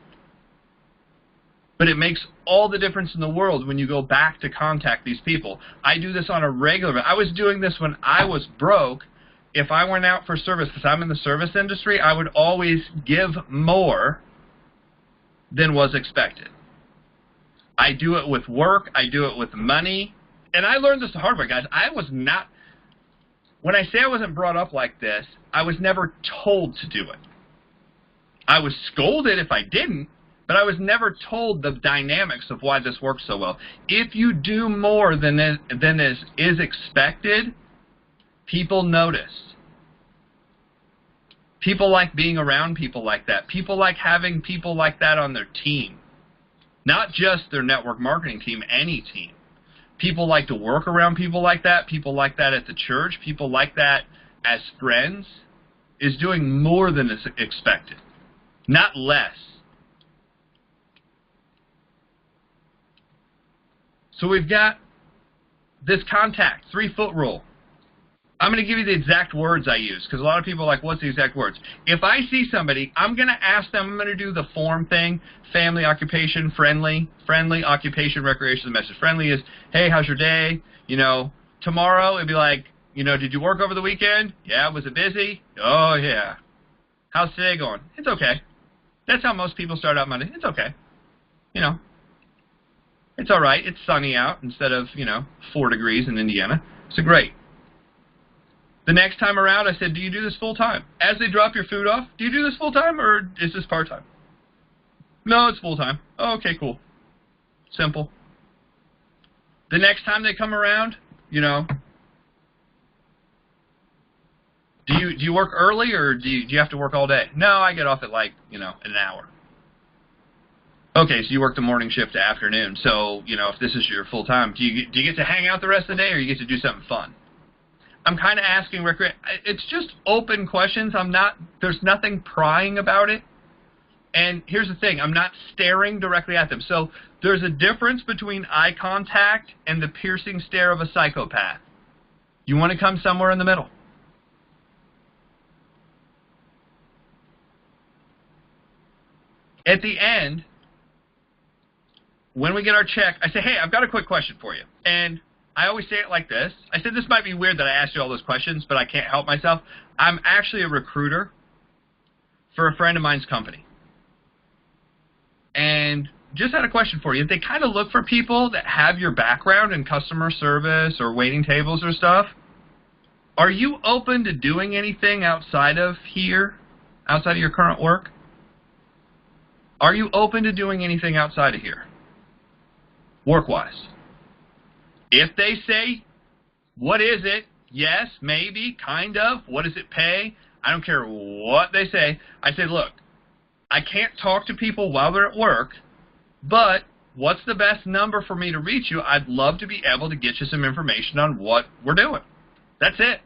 Speaker 2: But it makes all the difference in the world when you go back to contact these people. I do this on a regular basis. I was doing this when I was broke. If I went out for service, because I'm in the service industry, I would always give more than was expected. I do it with work. I do it with money. And I learned this the hard way, guys. When I say I wasn't brought up like this, I was never told to do it. I was scolded if I didn't, but I was never told the dynamics of why this works so well. If you do more than is expected, people notice. People like being around people like that. People like having people like that on their team. Not just their network marketing team, any team. People like to work around people like that. People like that at the church. People like that as friends. Is doing more than is expected. Not less. So we've got this contact, 3-foot rule. I'm going to give you the exact words I use, because a lot of people are like, what's the exact words? If I see somebody, I'm going to ask them, I'm going to do the form thing, family, occupation, friendly, occupation, recreation, the message. Friendly is, hey, how's your day? You know, tomorrow it'd be like, you know, did you work over the weekend? Yeah, was it busy? Oh, yeah. How's today going? It's okay. That's how most people start out Monday. It's okay. You know, it's all right. It's sunny out instead of, 4 degrees in Indiana. So great. The next time around, I said, do you do this full time? As they drop your food off, do you do this full time or is this part time? No, it's full time. Oh, okay, cool. Simple. The next time they come around, do you work early or do you have to work all day? No, I get off at like, an hour. Okay, so you work the morning shift to afternoon. So, if this is your full time, do you get to hang out the rest of the day or you get to do something fun? I'm kind of asking, it's just open questions. There's nothing prying about it. And here's the thing, I'm not staring directly at them. So there's a difference between eye contact and the piercing stare of a psychopath. You want to come somewhere in the middle. At the end, when we get our check, I say, hey, I've got a quick question for you. And I always say it like this. I said, this might be weird that I asked you all those questions, but I can't help myself. I'm actually a recruiter for a friend of mine's company. And just had a question for you. They kind of look for people that have your background in customer service or waiting tables or stuff. Are you open to doing anything outside of here, outside of your current work? Are you open to doing anything outside of here, work-wise? If they say, what is it? Yes, maybe, kind of. What does it pay? I don't care what they say. I say, look, I can't talk to people while they're at work, but what's the best number for me to reach you? I'd love to be able to get you some information on what we're doing. That's it.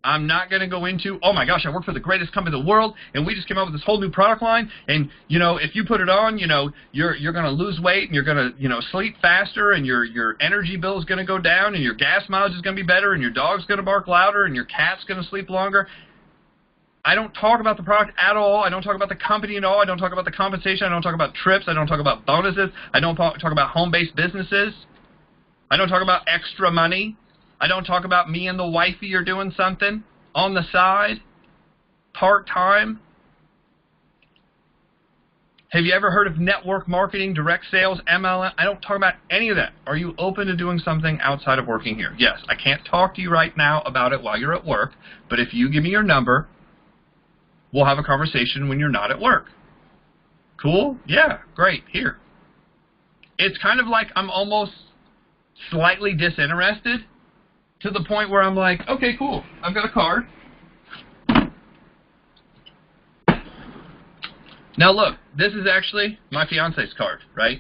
Speaker 2: I'm not going to go into, oh my gosh, I work for the greatest company in the world, and we just came up with this whole new product line, and, if you put it on, you're going to lose weight, and you're going to, sleep faster, and your energy bill is going to go down, and your gas mileage is going to be better, and your dog's going to bark louder, and your cat's going to sleep longer. I don't talk about the product at all. I don't talk about the company at all. I don't talk about the compensation. I don't talk about trips. I don't talk about bonuses. I don't talk about home-based businesses. I don't talk about extra money. I don't talk about me and the wifey are doing something on the side, part-time. Have you ever heard of network marketing, direct sales, MLM? I don't talk about any of that. Are you open to doing something outside of working here? Yes, I can't talk to you right now about it while you're at work, but if you give me your number, we'll have a conversation when you're not at work. Cool? Yeah, great, here. It's kind of like I'm almost slightly disinterested, to the point where I'm like, okay, cool, I've got a card. Now look, this is actually my fiance's card, right?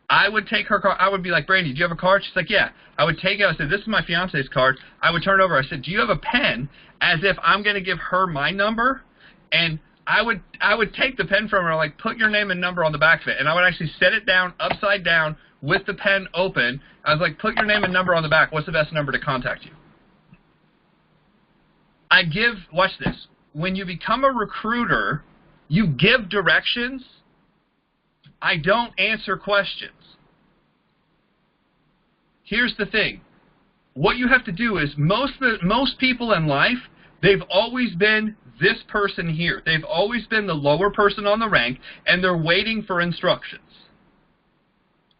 Speaker 2: I would take her card, I would be like, Brandy, do you have a card? She's like, yeah. I would take it, I said, this is my fiance's card. I would turn it over, I said, do you have a pen? As if I'm going to give her my number, and I would take the pen from her, like, put your name and number on the back of it, and I would actually set it down, upside down, with the pen open. I was like, put your name and number on the back. What's the best number to contact you? Watch this. When you become a recruiter, you give directions. I don't answer questions. Here's the thing. What you have to do is, most people in life, they've always been this person here. They've always been the lower person on the rank, and they're waiting for instructions.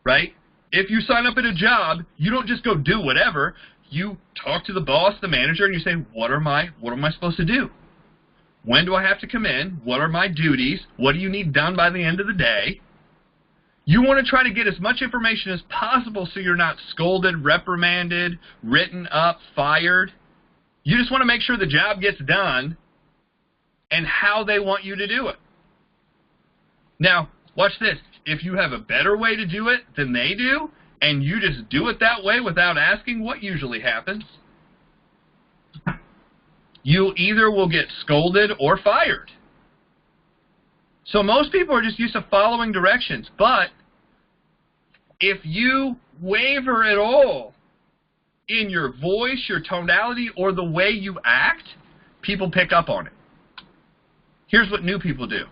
Speaker 2: Right? If you sign up at a job, you don't just go do whatever. You talk to the boss, the manager, and you say, what am I supposed to do? When do I have to come in? What are my duties? What do you need done by the end of the day? You want to try to get as much information as possible so you're not scolded, reprimanded, written up, fired. You just want to make sure the job gets done and how they want you to do it. Now, watch this. If you have a better way to do it than they do, and you just do it that way without asking, what usually happens? You either will get scolded or fired. So most people are just used to following directions, but If you waver at all in your voice, your tonality, or the way you act, people pick up on it. Here's what new people do.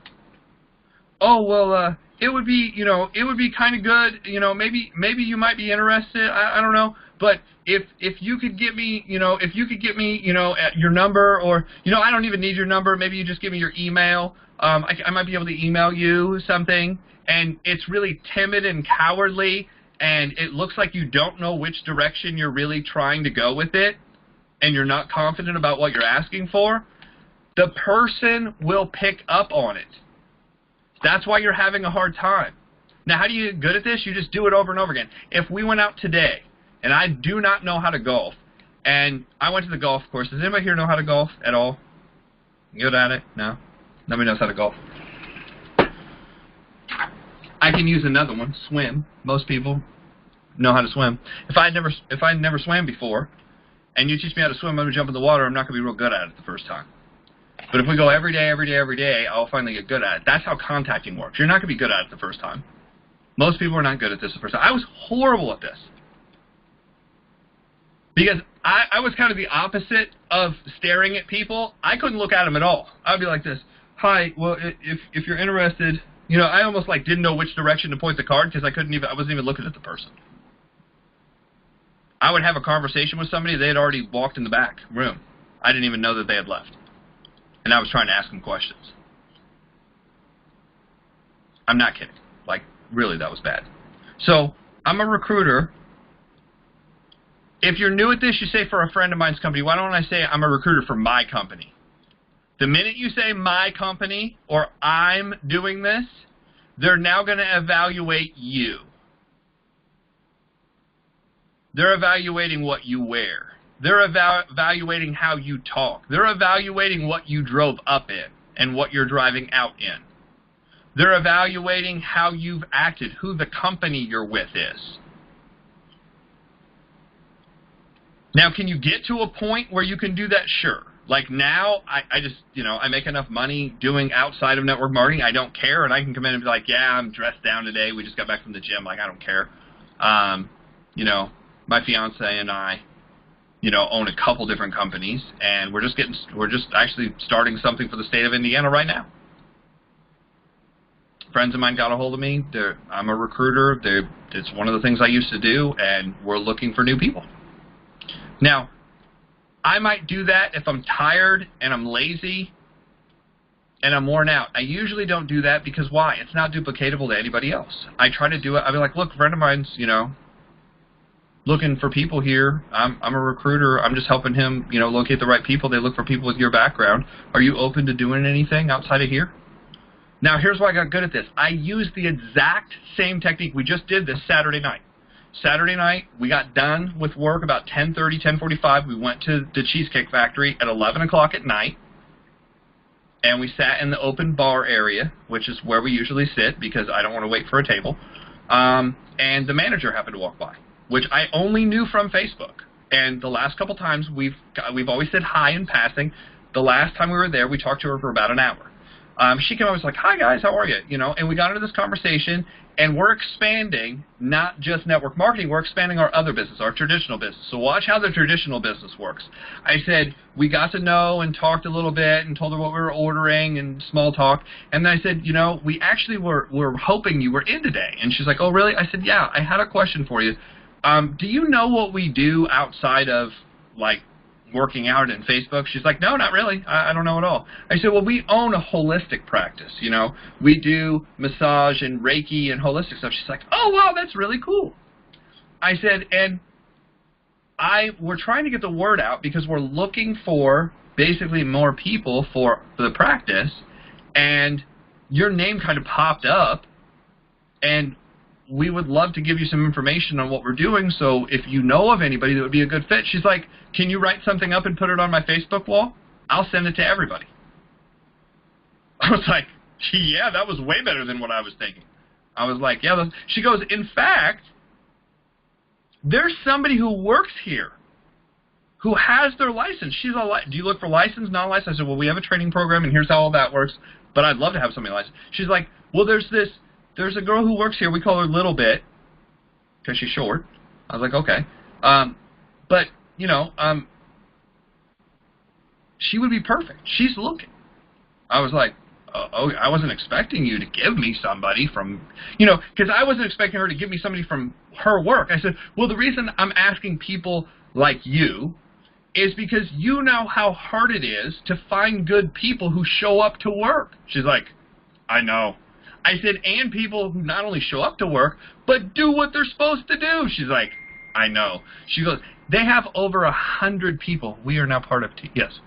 Speaker 2: Oh, well, it would be, it would be kind of good, maybe you might be interested, I don't know, but if you could get me, your number, or, I don't even need your number, maybe you just give me your email, I might be able to email you something, and it's really timid and cowardly, and it looks like you don't know which direction you're really trying to go with it, and you're not confident about what you're asking for, the person will pick up on it. That's why you're having a hard time. Now, how do you get good at this? You just do it over and over again. If we went out today, and I do not know how to golf, and I went to the golf course. Does anybody here know how to golf at all? Good at it? No? Nobody knows how to golf. I can use another one, swim. Most people know how to swim. If I never swam before, and you teach me how to swim, I'm going to jump in the water, I'm not going to be real good at it the first time. But if we go every day, I'll finally get good at it. That's how contacting works. You're not going to be good at it the first time. Most people are not good at this the first time. I was horrible at this. Because I was kind of the opposite of staring at people. I couldn't look at them at all. I'd be like this. Hi, well, if you're interested, I almost like didn't know which direction to point the card because I wasn't even looking at the person. I would have a conversation with somebody, they had already walked in the back room. I didn't even know that they had left. And I was trying to ask them questions. I'm not kidding. Like, really, that was bad. So, I'm a recruiter. If you're new at this, you say for a friend of mine's company. Why don't I say I'm a recruiter for my company? The minute you say my company or I'm doing this, they're now going to evaluate you. They're evaluating what you wear. They're evaluating how you talk. They're evaluating what you drove up in and what you're driving out in. They're evaluating how you've acted, who the company you're with is. Now, can you get to a point where you can do that? Sure. Like now, I just, I make enough money doing outside of network marketing. I don't care, and I can come in and be like, yeah, I'm dressed down today. We just got back from the gym. Like, I don't care. My fiance and I, own a couple different companies, and we're just actually starting something for the state of Indiana right now. Friends of mine got a hold of me. I'm a recruiter. It's one of the things I used to do, and we're looking for new people. Now, I might do that if I'm tired and I'm lazy and I'm worn out. I usually don't do that because why? It's not duplicatable to anybody else. I try to do it. I'll be like, look, a friend of mine's, looking for people here. I'm a recruiter. I'm just helping him, locate the right people. They look for people with your background. Are you open to doing anything outside of here? Now, here's why I got good at this. I used the exact same technique. We just did this Saturday night. Saturday night, we got done with work about 10:30, 10:45. We went to the Cheesecake Factory at 11 o'clock at night, and we sat in the open bar area, which is where we usually sit because I don't want to wait for a table. And the manager happened to walk by, which I only knew from Facebook. And the last couple times, we've always said hi in passing. The last time we were there, we talked to her for about an hour. She came over and was like, hi, guys, how are you? And we got into this conversation, and we're expanding not just network marketing, we're expanding our other business, our traditional business. So watch how the traditional business works. I said, we got to know and talked a little bit and told her what we were ordering and small talk. And then I said, we actually were hoping you were in today. And she's like, oh, really? I said, yeah, I had a question for you. Do you know what we do outside of, like, working out in Facebook? She's like, no, not really. I don't know at all. I said, well, we own a holistic practice, We do massage and Reiki and holistic stuff. She's like, oh, wow, that's really cool. I said, and we're trying to get the word out because we're looking for basically more people for the practice, and your name kind of popped up, and we would love to give you some information on what we're doing, so if you know of anybody that would be a good fit. She's like, can you write something up and put it on my Facebook wall? I'll send it to everybody. I was like, yeah, that was way better than what I was thinking. I was like, yeah. She goes, in fact, there's somebody who works here who has their license. She's all, do you look for license, non-license? I said, well, we have a training program, and here's how all that works, but I'd love to have somebody licensed. She's like, well, there's a girl who works here. We call her Little Bit, because she's short. I was like, okay. But, you know, she would be perfect. She's looking. I was like, oh, I wasn't expecting you to give me somebody from, you know, because I wasn't expecting her to give me somebody from her work. I said, well, the reason I'm asking people like you is because you know how hard it is to find good people who show up to work. She's like, I know. I said, and people who not only show up to work, but do what they're supposed to do. She's like, I know. She goes, they have over 100 people. We are now part of yes.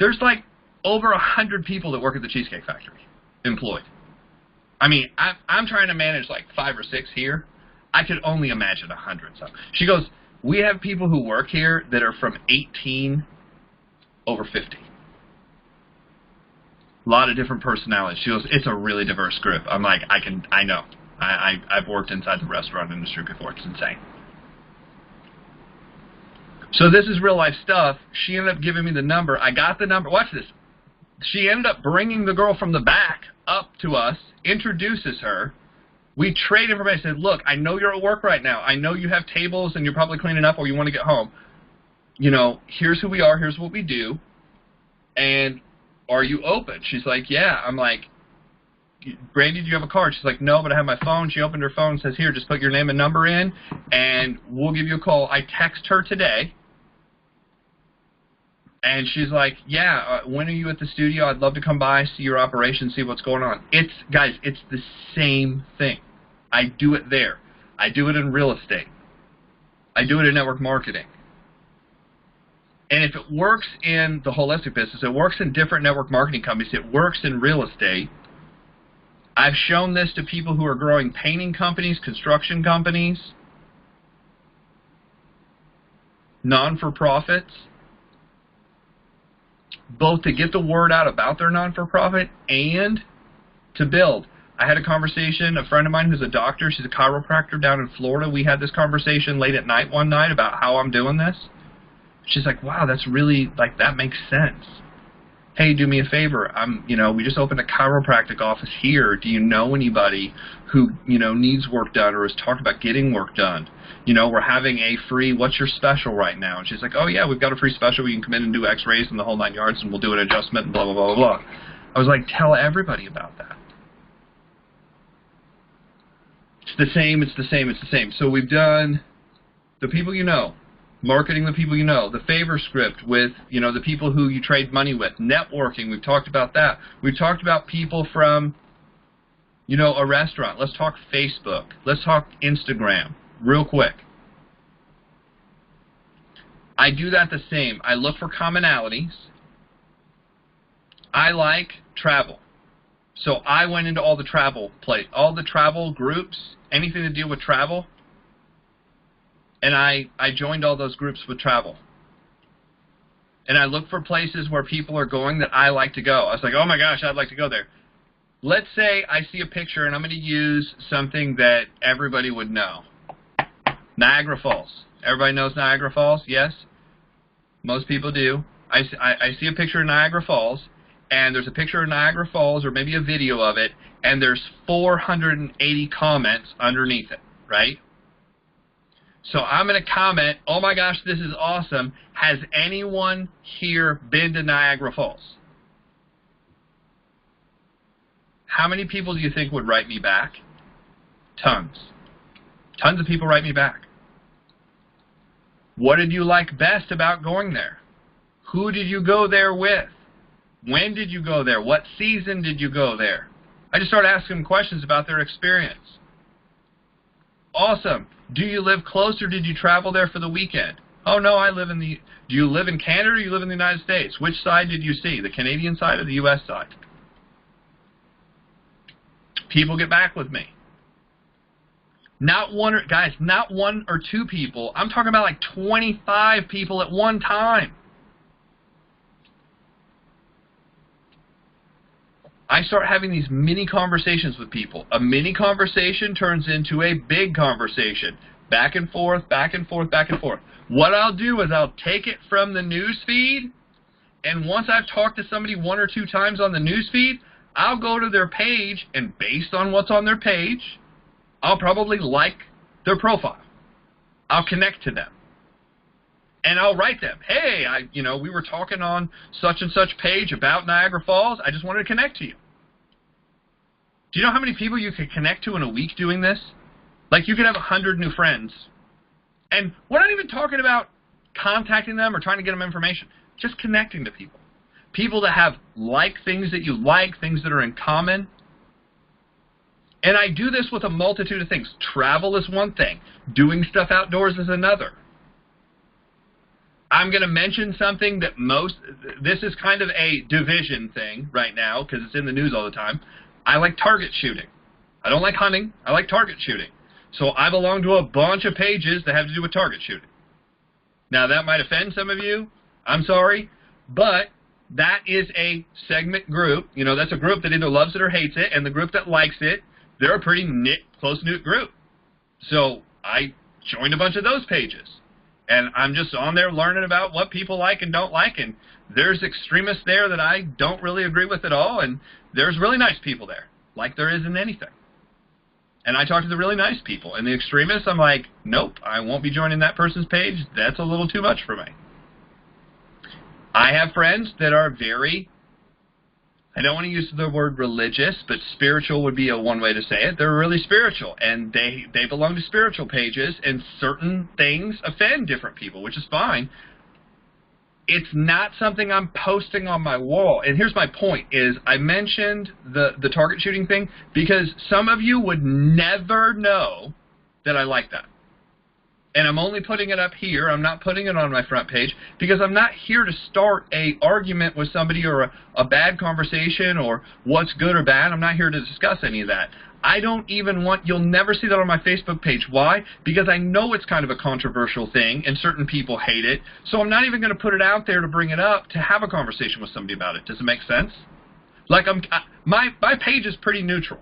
Speaker 2: There's like over 100 people that work at the Cheesecake Factory, employed. I mean, I'm trying to manage like 5 or 6 here. I could only imagine 100. So she goes, we have people who work here that are from 18 over 50. A lot of different personalities. She goes, it's a really diverse group. I'm like, I know. I've worked inside the restaurant industry before. It's insane. So this is real life stuff. She ended up giving me the number. I got the number. Watch this. She ended up bringing the girl from the back up to us, introduces her. We trade information. I said, look, I know you're at work right now. I know you have tables and you're probably cleaning up or you want to get home. You know, here's who we are. Here's what we do. And are you open? She's like, yeah. I'm like, Brandy, do you have a card? She's like, no, but I have my phone. She opened her phone and says, here, just put your name and number in, and we'll give you a call. I text her today, and she's like, yeah, when are you at the studio? I'd love to come by, see your operation, see what's going on. Guys, it's the same thing. I do it there. I do it in real estate. I do it in network marketing. And if it works in the holistic business, it works in different network marketing companies, it works in real estate. I've shown this to people who are growing painting companies, construction companies, non-for-profits, both to get the word out about their non-for-profit and to build. I had a conversation, a friend of mine who's a doctor, she's a chiropractor down in Florida. We had this conversation late at night one night about how I'm doing this. She's like, wow, that's really, like, that makes sense. Hey, do me a favor. We just opened a chiropractic office here. Do you know anybody who, needs work done or has talked about getting work done? We're having a free, what's your special right now? And she's like, oh, yeah, we've got a free special. We can come in and do x-rays and the whole 9 yards, and we'll do an adjustment and blah, blah, blah, blah, blah. I was like, tell everybody about that. It's the same, it's the same, it's the same. So we've done the people you know. Marketing the people you know, the favor script with, the people who you trade money with, networking, we've talked about that. We've talked about people from, a restaurant. Let's talk Facebook. Let's talk Instagram real quick. I do that the same. I look for commonalities. I like travel. So I went into all the travel groups, anything to do with travel. And I joined all those groups with travel. And I look for places where people are going that I like to go. I was like, oh my gosh, I'd like to go there. Let's say I see a picture, and I'm going to use something that everybody would know. Niagara Falls. Everybody knows Niagara Falls? Yes? Most people do. I see a picture of Niagara Falls, and there's a picture of Niagara Falls, or maybe a video of it, and there's 480 comments underneath it, right? So I'm going to comment, oh my gosh, this is awesome. Has anyone here been to Niagara Falls? How many people do you think would write me back? Tons. Tons of people write me back. What did you like best about going there? Who did you go there with? When did you go there? What season did you go there? I just started asking them questions about their experience. Awesome. Do you live close, or did you travel there for the weekend? Oh, no, do you live in Canada or do you live in the United States? Which side did you see, the Canadian side or the U.S. side? People get back with me. Not one or two people. I'm talking about like 25 people at one time. I start having these mini conversations with people. A mini conversation turns into a big conversation. Back and forth, back and forth, back and forth. What I'll do is I'll take it from the news feed, and once I've talked to somebody 1 or 2 times on the news feed, I'll go to their page, and based on what's on their page, I'll probably like their profile. I'll connect to them. And I'll write them, hey, we were talking on such and such page about Niagara Falls. I just wanted to connect to you. Do you know how many people you could connect to in a week doing this? Like, you could have 100 new friends. And we're not even talking about contacting them or trying to get them information. Just connecting to people. People that have things that you like, things that are in common. And I do this with a multitude of things. Travel is one thing. Doing stuff outdoors is another. I'm going to mention something that this is kind of a division thing right now because it's in the news all the time. I like target shooting. I don't like hunting. I like target shooting. So I belong to a bunch of pages that have to do with target shooting. Now, that might offend some of you. I'm sorry. But that is a segment group. That's a group that either loves it or hates it. And the group that likes it, they're a pretty close-knit group. So I joined a bunch of those pages. And I'm just on there learning about what people like and don't like. And there's extremists there that I don't really agree with at all. And there's really nice people there, like there is in anything. And I talk to the really nice people. And the extremists, I'm like, nope, I won't be joining that person's page. That's a little too much for me. I have friends that are very, I don't want to use the word religious, but spiritual would be one way to say it. They're really spiritual, and they belong to spiritual pages, and certain things offend different people, which is fine. It's not something I'm posting on my wall. And here's my point, is I mentioned the target shooting thing because some of you would never know that I like that. And I'm only putting it up here. I'm not putting it on my front page because I'm not here to start a argument with somebody or a bad conversation or what's good or bad. I'm not here to discuss any of that. I don't even you'll never see that on my Facebook page. Why? Because I know it's kind of a controversial thing and certain people hate it. So I'm not even going to put it out there to bring it up to have a conversation with somebody about it. Does it make sense? Like my page is pretty neutral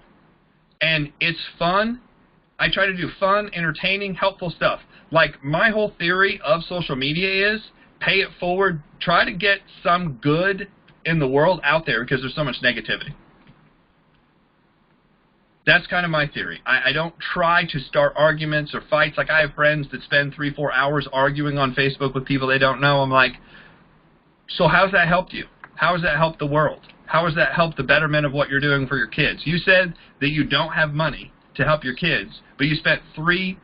Speaker 2: and it's fun. I try to do fun, entertaining, helpful stuff. Like, my whole theory of social media is pay it forward, try to get some good in the world out there because there's so much negativity. That's kind of my theory. I don't try to start arguments or fights. Like, I have friends that spend 3-4 hours arguing on Facebook with people they don't know. I'm like, so how's that helped you? How has that helped the world? How has that helped the betterment of what you're doing for your kids? You said that you don't have money to help your kids, but you spent 3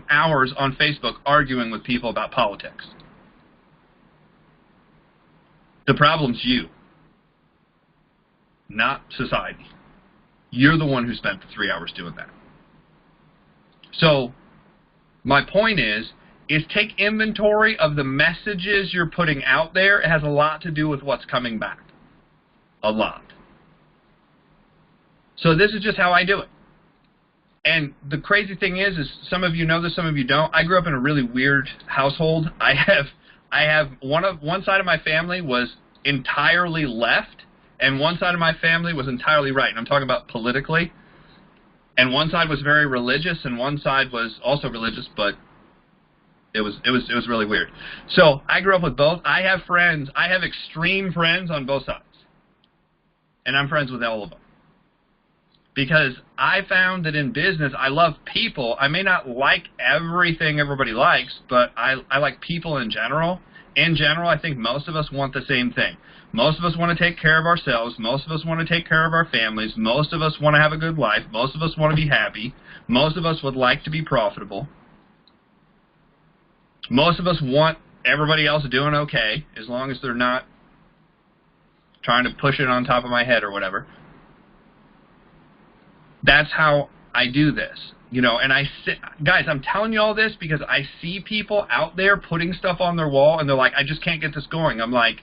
Speaker 2: hours on Facebook arguing with people about politics. The problem's you, not society. You're the one who spent the 3 hours doing that. So my point is take inventory of the messages you're putting out there. It has a lot to do with what's coming back. A lot. So this is just how I do it. And the crazy thing is some of you know this, some of you don't. I grew up in a really weird household. I have one side of my family was entirely left, and one side of my family was entirely right. And I'm talking about politically. And one side was very religious, and one side was also religious, but it was really weird. So I grew up with both. I have friends. I have extreme friends on both sides, and I'm friends with all of them. Because I found that in business, I love people. I may not like everything everybody likes, but I like people in general. In general, I think most of us want the same thing. Most of us want to take care of ourselves. Most of us want to take care of our families. Most of us want to have a good life. Most of us want to be happy. Most of us would like to be profitable. Most of us want everybody else doing okay, as long as they're not trying to push it on top of my head or whatever. That's how I do this, and guys, I'm telling you all this because I see people out there putting stuff on their wall and they're like, I just can't get this going. I'm like,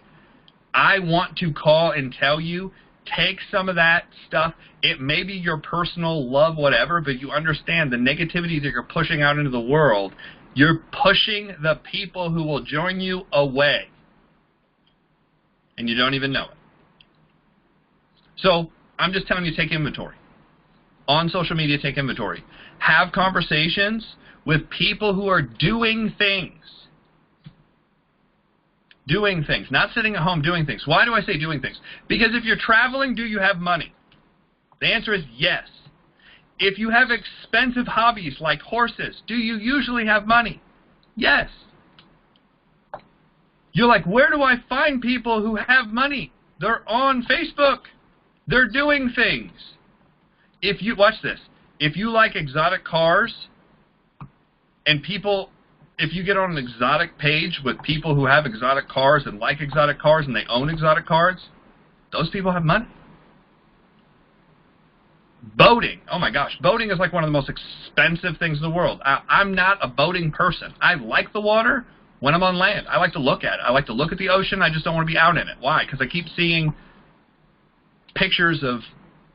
Speaker 2: I want to call and tell you, take some of that stuff. It may be your personal love, whatever, but you understand the negativity that you're pushing out into the world. You're pushing the people who will join you away, and you don't even know it. So I'm just telling you, take inventory. On social media, take inventory. Have conversations with people who are doing things. Doing things. Not sitting at home doing things. Why do I say doing things? Because if you're traveling, do you have money? The answer is yes. If you have expensive hobbies like horses, do you usually have money? Yes. You're like, where do I find people who have money? They're on Facebook. They're doing things. If you, watch this, if you like exotic cars and people, if you get on an exotic page with people who have exotic cars and like exotic cars and they own exotic cars, those people have money. Boating. Oh my gosh. Boating is like one of the most expensive things in the world. I'm not a boating person. I like the water when I'm on land. I like to look at it. I like to look at the ocean. I just don't want to be out in it. Why? Because I keep seeing pictures of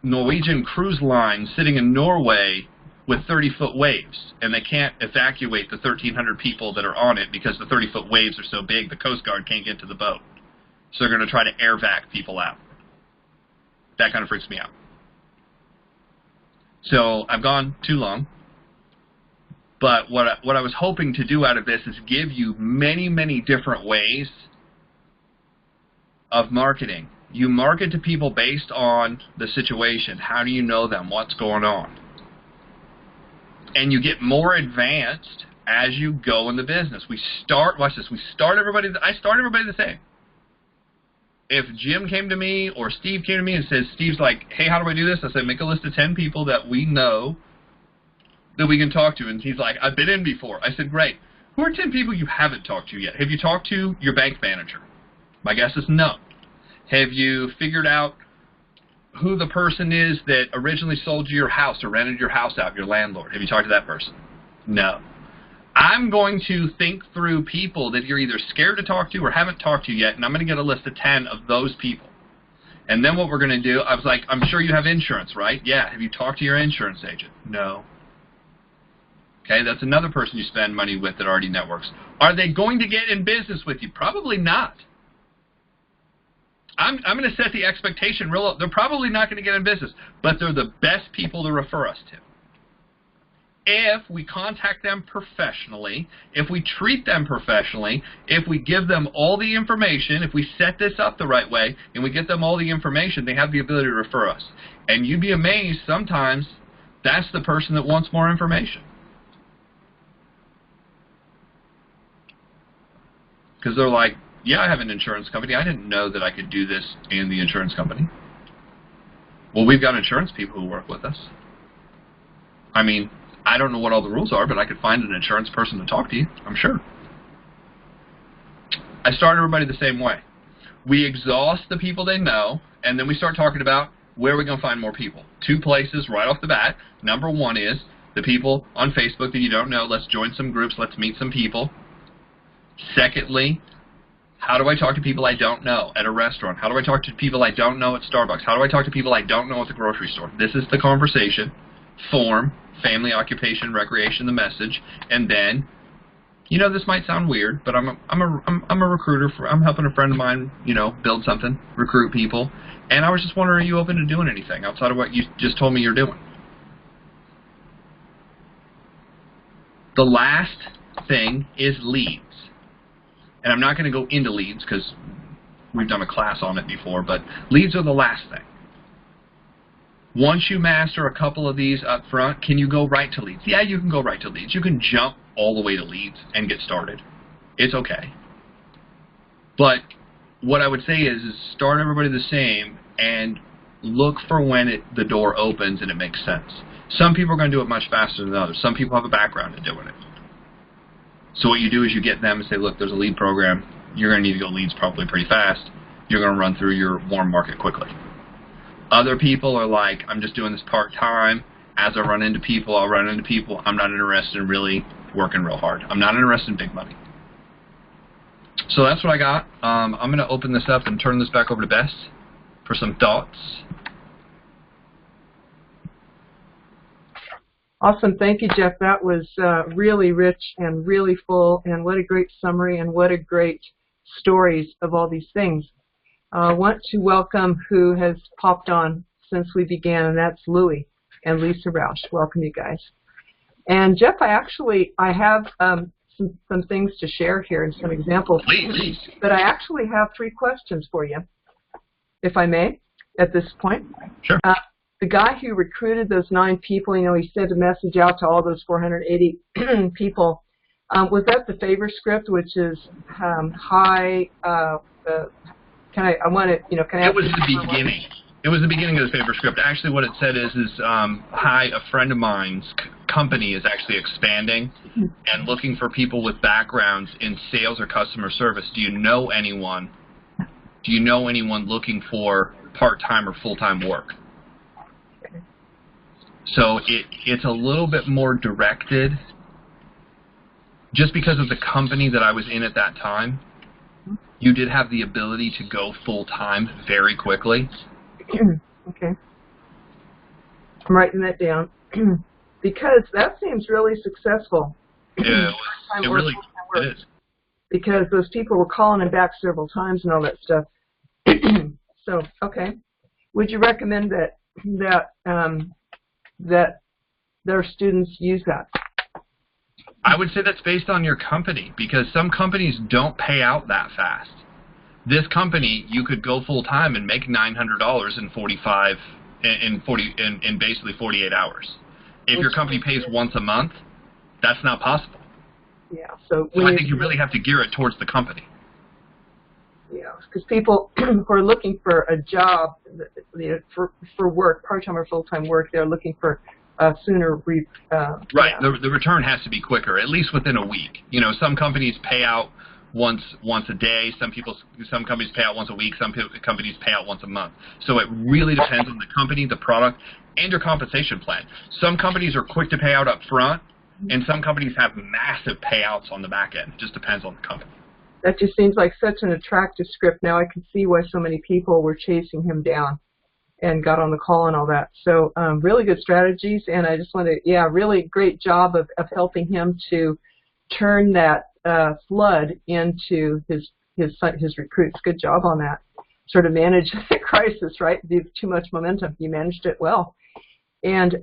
Speaker 2: Norwegian cruise lines sitting in Norway with 30-foot waves, and they can't evacuate the 1,300 people that are on it because the 30-foot waves are so big the Coast Guard can't get to the boat. So they're going to try to air vac people out. That kind of freaks me out. So I've gone too long. But what I was hoping to do out of this is give you many, many different ways of marketing. You market to people based on the situation. How do you know them? What's going on? And you get more advanced as you go in the business. We start, watch this, I start everybody the same. If Jim came to me or Steve came to me and says, Steve's like, hey, how do I do this? I said, make a list of 10 people that we know that we can talk to. And he's like, I've been in before. I said, great. Who are 10 people you haven't talked to yet? Have you talked to your bank manager? My guess is no. Have you figured out who the person is that originally sold you your house or rented your house out, your landlord? Have you talked to that person? No. I'm going to think through people that you're either scared to talk to or haven't talked to yet, and I'm going to get a list of 10 of those people. And then what we're going to do, I was like, I'm sure you have insurance, right? Yeah. Have you talked to your insurance agent? No. Okay, that's another person you spend money with that already networks. Are they going to get in business with you? Probably not. I'm going to set the expectation real low. They're probably not going to get in business, but they're the best people to refer us to. If we contact them professionally, if we treat them professionally, if we give them all the information, if we set this up the right way, and we get them all the information, they have the ability to refer us. And you'd be amazed, sometimes that's the person that wants more information. Because they're like, yeah, I have an insurance company. I didn't know that I could do this in the insurance company. Well, we've got insurance people who work with us. I mean, I don't know what all the rules are, but I could find an insurance person to talk to you, I'm sure. I start everybody the same way. We exhaust the people they know, and then we start talking about where we're going to find more people. 2 places right off the bat. Number 1 is the people on Facebook that you don't know. Let's join some groups. Let's meet some people. Secondly, how do I talk to people I don't know at a restaurant? How do I talk to people I don't know at Starbucks? How do I talk to people I don't know at the grocery store? This is the conversation. Form, family, occupation, recreation, the message, and then, you know, this might sound weird, but I'm a recruiter. I'm helping a friend of mine, you know, build something, recruit people, and I was just wondering, are you open to doing anything outside of what you just told me you're doing? The last thing is leads. And I'm not going to go into leads because we've done a class on it before, but leads are the last thing. Once you master a couple of these up front, can you go right to leads? Yeah, you can go right to leads. You can jump all the way to leads and get started. It's okay. But what I would say is start everybody the same and look for when the door opens and it makes sense. Some people are going to do it much faster than others. Some people have a background in doing it. So what you do is you get them and say, look, there's a lead program. You're going to need to go leads probably pretty fast. You're going to run through your warm market quickly. Other people are like, I'm just doing this part-time. As I run into people, I'll run into people. I'm not interested in really working real hard. I'm not interested in big money. So that's what I got. I'm going to open this up and turn this back over to Bess for some thoughts.
Speaker 1: Awesome. Thank you, Jeff. That was really rich and really full, and what a great summary and what a great stories of all these things. I want to welcome who has popped on since we began, and that's Louie and Lisa Roush. Welcome, you guys. And Jeff, I have some things to share here and some examples.
Speaker 2: Please.
Speaker 1: But I actually have 3 questions for you, if I may, at this point.
Speaker 2: Sure.
Speaker 1: the guy who recruited those 9 people, you know, he sent a message out to all those 480 people. Was that the favor script, which is hi? I want to, you know, can I?
Speaker 2: It was the beginning. It was the beginning of the favor script. Actually, what it said is hi, a friend of mine's company is actually expanding and looking for people with backgrounds in sales or customer service. Do you know anyone? Do you know anyone looking for part-time or full-time work? So it's a little bit more directed, just because of the company that I was in at that time. You did have the ability to go full-time very quickly.
Speaker 1: Okay. I'm writing that down because that seems really successful.
Speaker 2: It really is.
Speaker 1: Because those people were calling him back several times and all that stuff. So, okay. Would you recommend that their students use that?
Speaker 2: I would say that's based on your company, because some companies don't pay out that fast. This company, you could go full time and make $900 in basically 48 hours. If your company pays once a month, that's not possible.
Speaker 1: Yeah. So
Speaker 2: I think you really have to gear it towards the company.
Speaker 1: Yeah, because people who are looking for a job, you know, for work, part-time or full-time work, they're looking for sooner.
Speaker 2: Right.
Speaker 1: Yeah.
Speaker 2: The return has to be quicker, at least within a week. You know, some companies pay out once a day. Some companies pay out once a week. Some companies pay out once a month. So it really depends on the company, the product, and your compensation plan. Some companies are quick to pay out up front, and some companies have massive payouts on the back end. It just depends on the company.
Speaker 1: That just seems like such an attractive script. Now I can see why so many people were chasing him down and got on the call and all that. So really good strategies, and I just want to, really great job of helping him to turn that flood into his recruits. Good job on that. Sort of manage the crisis, right? Too much momentum. You managed it well. And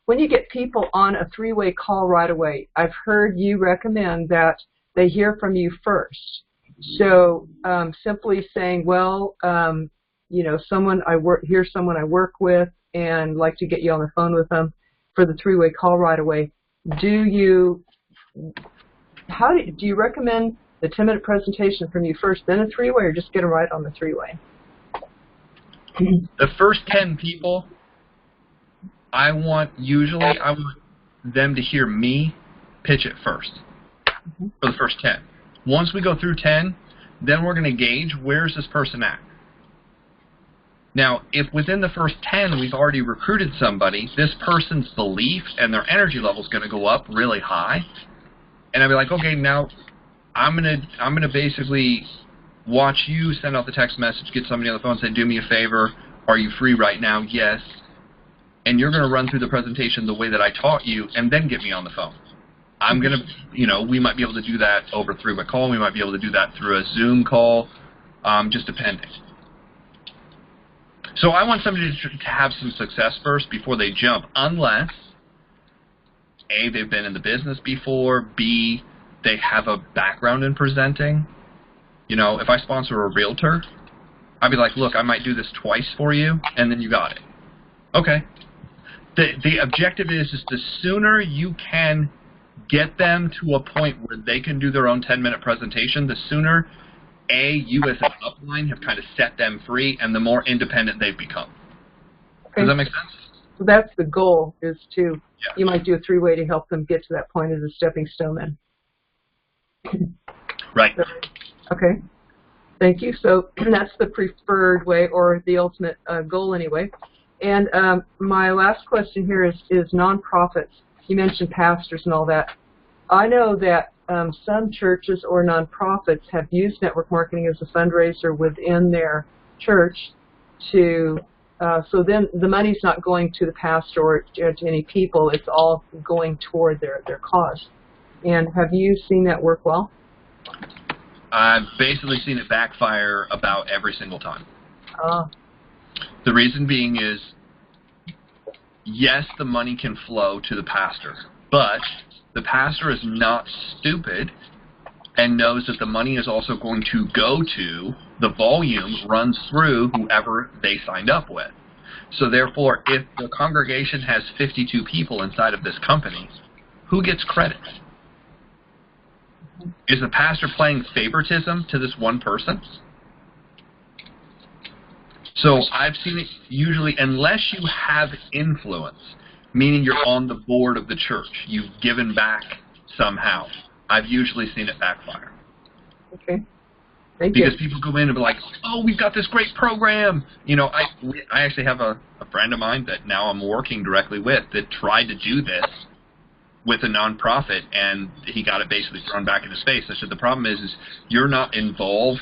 Speaker 1: when you get people on a 3-way call right away, I've heard you recommend that they hear from you first. So simply saying, well, you know, here's someone I work with and like to get you on the phone with them for the 3-way call right away. Do you recommend the 10-minute presentation from you first, then a 3-way, or just get them right on the 3-way?
Speaker 2: The first 10 people, I want them to hear me pitch it first. For the first 10. Once we go through 10, then we're going to gauge where's this person at. Now, if within the first 10 we've already recruited somebody, this person's belief and their energy level is going to go up really high. And I'll be like, okay, now I'm gonna basically watch you send out the text message, get somebody on the phone, and say, do me a favor, are you free right now? Yes. And you're going to run through the presentation the way that I taught you, and then get me on the phone. I'm going to, you know, we might be able to do that over through a call. We might be able to do that through a Zoom call, just depending. So I want somebody to have some success first before they jump, unless, A, they've been in the business before, B, they have a background in presenting. You know, if I sponsor a realtor, I'd be like, look, I might do this twice for you, and then you got it. Okay. The objective is the sooner you can get them to a point where they can do their own 10-minute presentation, the sooner, A, you as an upline have kind of set them free, and the more independent they've become. Okay. Does that make sense?
Speaker 1: So that's the goal, is to, you might do a 3-way to help them get to that point as a stepping stone then.
Speaker 2: Right.
Speaker 1: Okay. Thank you. So that's the preferred way, or the ultimate goal anyway. And my last question here is nonprofits. You mentioned pastors and all that. I know that some churches or nonprofits have used network marketing as a fundraiser within their church to, so then the money's not going to the pastor or to any people. It's all going toward their cause. And have you seen that work well?
Speaker 2: I've basically seen it backfire about every single time.
Speaker 1: Oh.
Speaker 2: The reason being is, yes, the money can flow to the pastor, but the pastor is not stupid and knows that the money is also going to go to, the volume runs through whoever they signed up with. So therefore, if the congregation has 52 people inside of this company, who gets credit? Is the pastor playing favoritism to this one person? So I've seen it usually, unless you have influence, meaning you're on the board of the church, you've given back somehow, I've usually seen it backfire.
Speaker 1: Okay. Thank you.
Speaker 2: Because people go in and be like, oh, we've got this great program. You know, I actually have a friend of mine that now I'm working directly with that tried to do this with a nonprofit, and he got it basically thrown back in his face. I said, the problem is you're not involved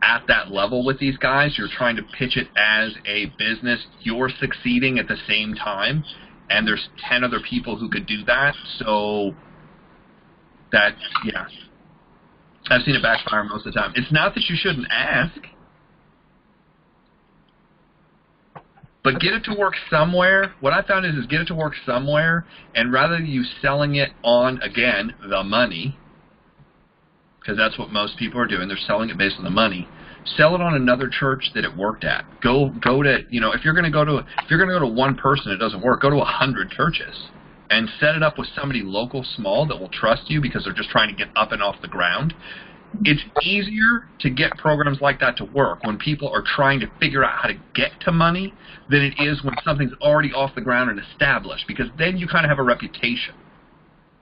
Speaker 2: at that level with these guys. You're trying to pitch it as a business. You're succeeding at the same time, and there's 10 other people who could do that. So that, yeah, I've seen it backfire most of the time. It's not that you shouldn't ask, but get it to work somewhere. What I found is get it to work somewhere, and rather than you selling it on, again, the money, because that's what most people are doing, they're selling it based on the money, sell it on another church that it worked at. Go to, you know, if you're going to go to one person, it doesn't work, go to 100 churches and set it up with somebody local, small, that will trust you because they're just trying to get up and off the ground. It's easier to get programs like that to work when people are trying to figure out how to get to money than it is when something's already off the ground and established, because then you kind of have a reputation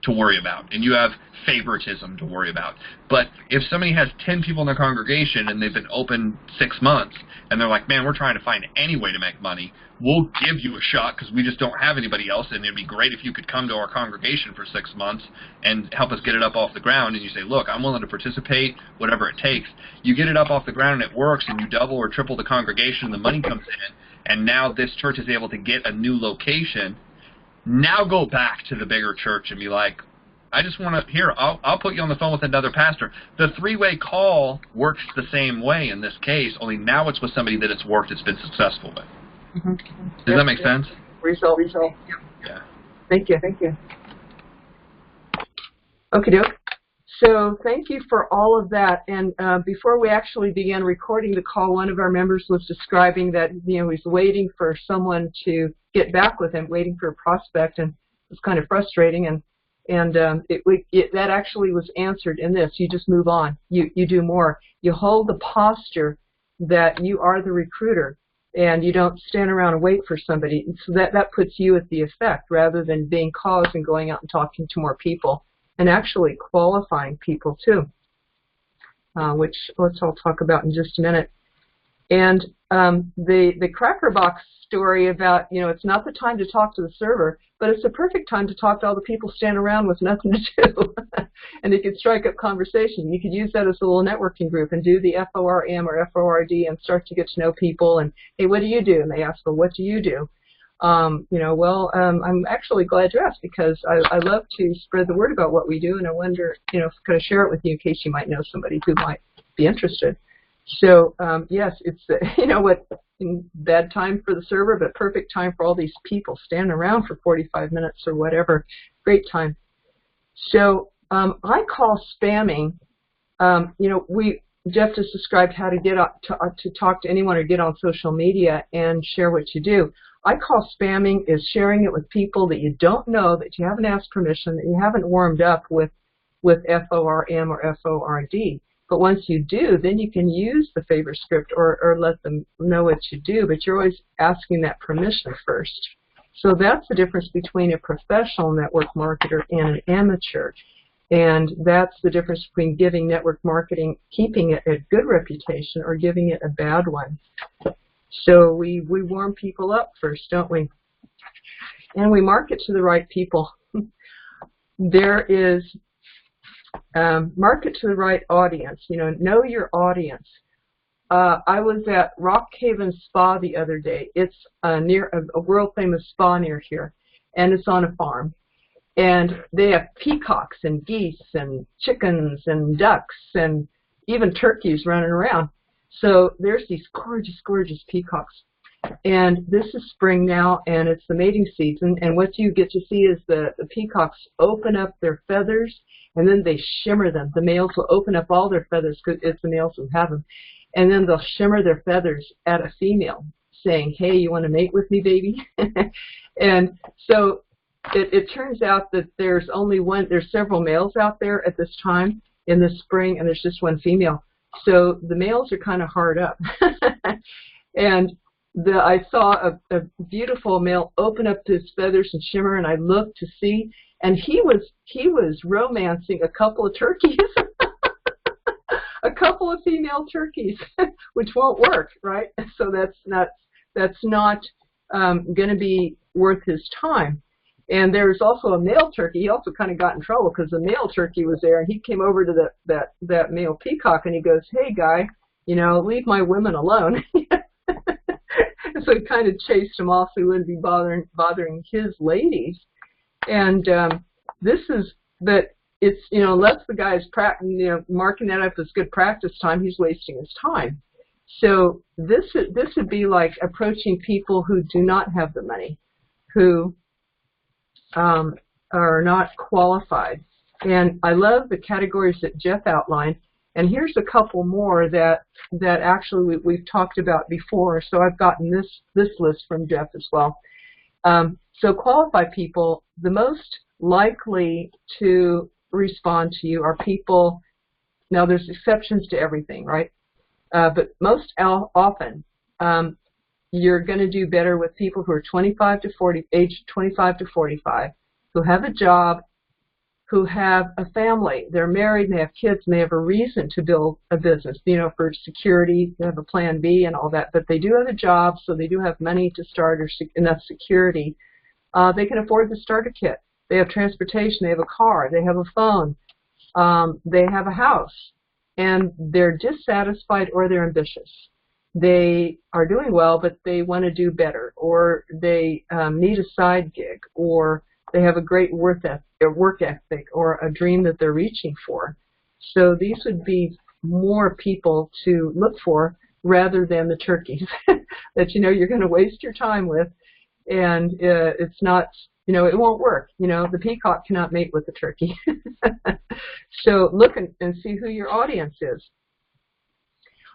Speaker 2: to worry about, and you have favoritism to worry about. But if somebody has 10 people in their congregation and they've been open 6 months, and they're like, man, we're trying to find any way to make money, we'll give you a shot because we just don't have anybody else, and it'd be great if you could come to our congregation for 6 months and help us get it up off the ground. And you say, look, I'm willing to participate, whatever it takes. You get it up off the ground and it works, and you double or triple the congregation, and the money comes in, and now this church is able to get a new location. Now go back to the bigger church and be like, I just want to, here, I'll put you on the phone with another pastor. The three-way call works the same way in this case, only now it's with somebody that it's worked, it's been successful with.
Speaker 1: Mm-hmm.
Speaker 2: Does that make sense?
Speaker 1: Result.
Speaker 2: Yeah.
Speaker 1: Thank you. Okay, doke. So thank you for all of that. And before we actually began recording the call, one of our members was describing that, you know, he's waiting for someone to get back with him, waiting for a prospect, and it's kind of frustrating. And that actually was answered in this. You just move on. You do more. You hold the posture that you are the recruiter, and you don't stand around and wait for somebody. So that puts you at the effect rather than being caused and going out and talking to more people, and actually qualifying people too, which let's all talk about in just a minute. And the cracker box story about, you know, it's not the time to talk to the server, but it's the perfect time to talk to all the people standing around with nothing to do. And you could strike up conversation. You could use that as a little networking group and do the FORM or FORD and start to get to know people. And, hey, what do you do? And they ask, well, what do you do? You know, well, I'm actually glad you asked, because I love to spread the word about what we do, and I wonder, you know, could I share it with you in case you might know somebody who might be interested. So, yes, it's, you know what, bad time for the server, but perfect time for all these people standing around for 45 minutes or whatever. Great time. So I call spamming, you know, Jeff just described how to get to talk to anyone or get on social media and share what you do. I call spamming is sharing it with people that you don't know, that you haven't asked permission, that you haven't warmed up with FORM or FORD. But once you do, then you can use the favor script or let them know what you do, but you're always asking that permission first. So that's the difference between a professional network marketer and an amateur. And that's the difference between giving network marketing, keeping it a good reputation, or giving it a bad one. So we warm people up first, don't we? And we market to the right people. There is market to the right audience. You know your audience. I was at Rock Haven Spa the other day. It's near a world-famous spa near here, and it's on a farm. And they have peacocks and geese and chickens and ducks and even turkeys running around. So there's these gorgeous, gorgeous peacocks. And this is spring now, and it's the mating season. And what you get to see is the peacocks open up their feathers, and then they shimmer them. The males will open up all their feathers, because it's the males who have them. And then they'll shimmer their feathers at a female. saying, hey, you want to mate with me, baby? And so it turns out that there's several males out there at this time in the spring, and there's just one female. So the males are kind of hard up. And I saw a beautiful male open up his feathers and shimmer, and I looked to see, and he was romancing a couple of turkeys, a couple of female turkeys, which won't work, right? So that's not going to be worth his time. And there was also a male turkey. He also kind of got in trouble because the male turkey was there, and he came over to that male peacock, and he goes, hey, guy, leave my women alone. So he kind of chased him off so he wouldn't be bothering his ladies. And it's, unless the guy's marking that up as good practice time, he's wasting his time. So this would be like approaching people who do not have the money, who are not qualified. And I love the categories that Jeff outlined. And here's a couple more that actually we've talked about before. So I've gotten this list from Jeff as well. So qualified people, the most likely to respond to you are people, now there's exceptions to everything, right? But most often, you're going to do better with people who are aged 25 to 45, who have a job, who have a family. They're married, and they have kids, and they have a reason to build a business, for security. They have a plan B and all that, but they do have a job, so they do have money to start or enough security. They can afford the starter kit. They have transportation. They have a car. They have a phone. They have a house, and they're dissatisfied or they're ambitious. They are doing well, but they want to do better, or they need a side gig, or they have a great work ethic or a dream that they're reaching for. So these would be more people to look for rather than the turkeys that you're going to waste your time with, and it's not, it won't work. The peacock cannot mate with the turkey. So look and see who your audience is.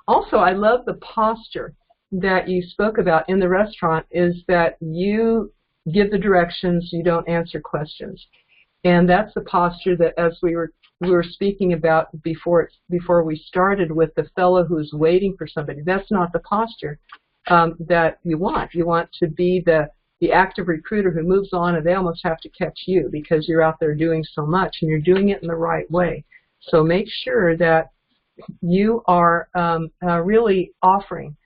Speaker 1: Also, I love the posture that you spoke about in the restaurant, is that you give the directions, you don't answer questions. And that's the posture that, as we were speaking about before we started with the fellow who's waiting for somebody, that's not the posture that you want. You want to be the active recruiter who moves on, and they almost have to catch you because you're out there doing so much, and you're doing it in the right way. So make sure that you are really offering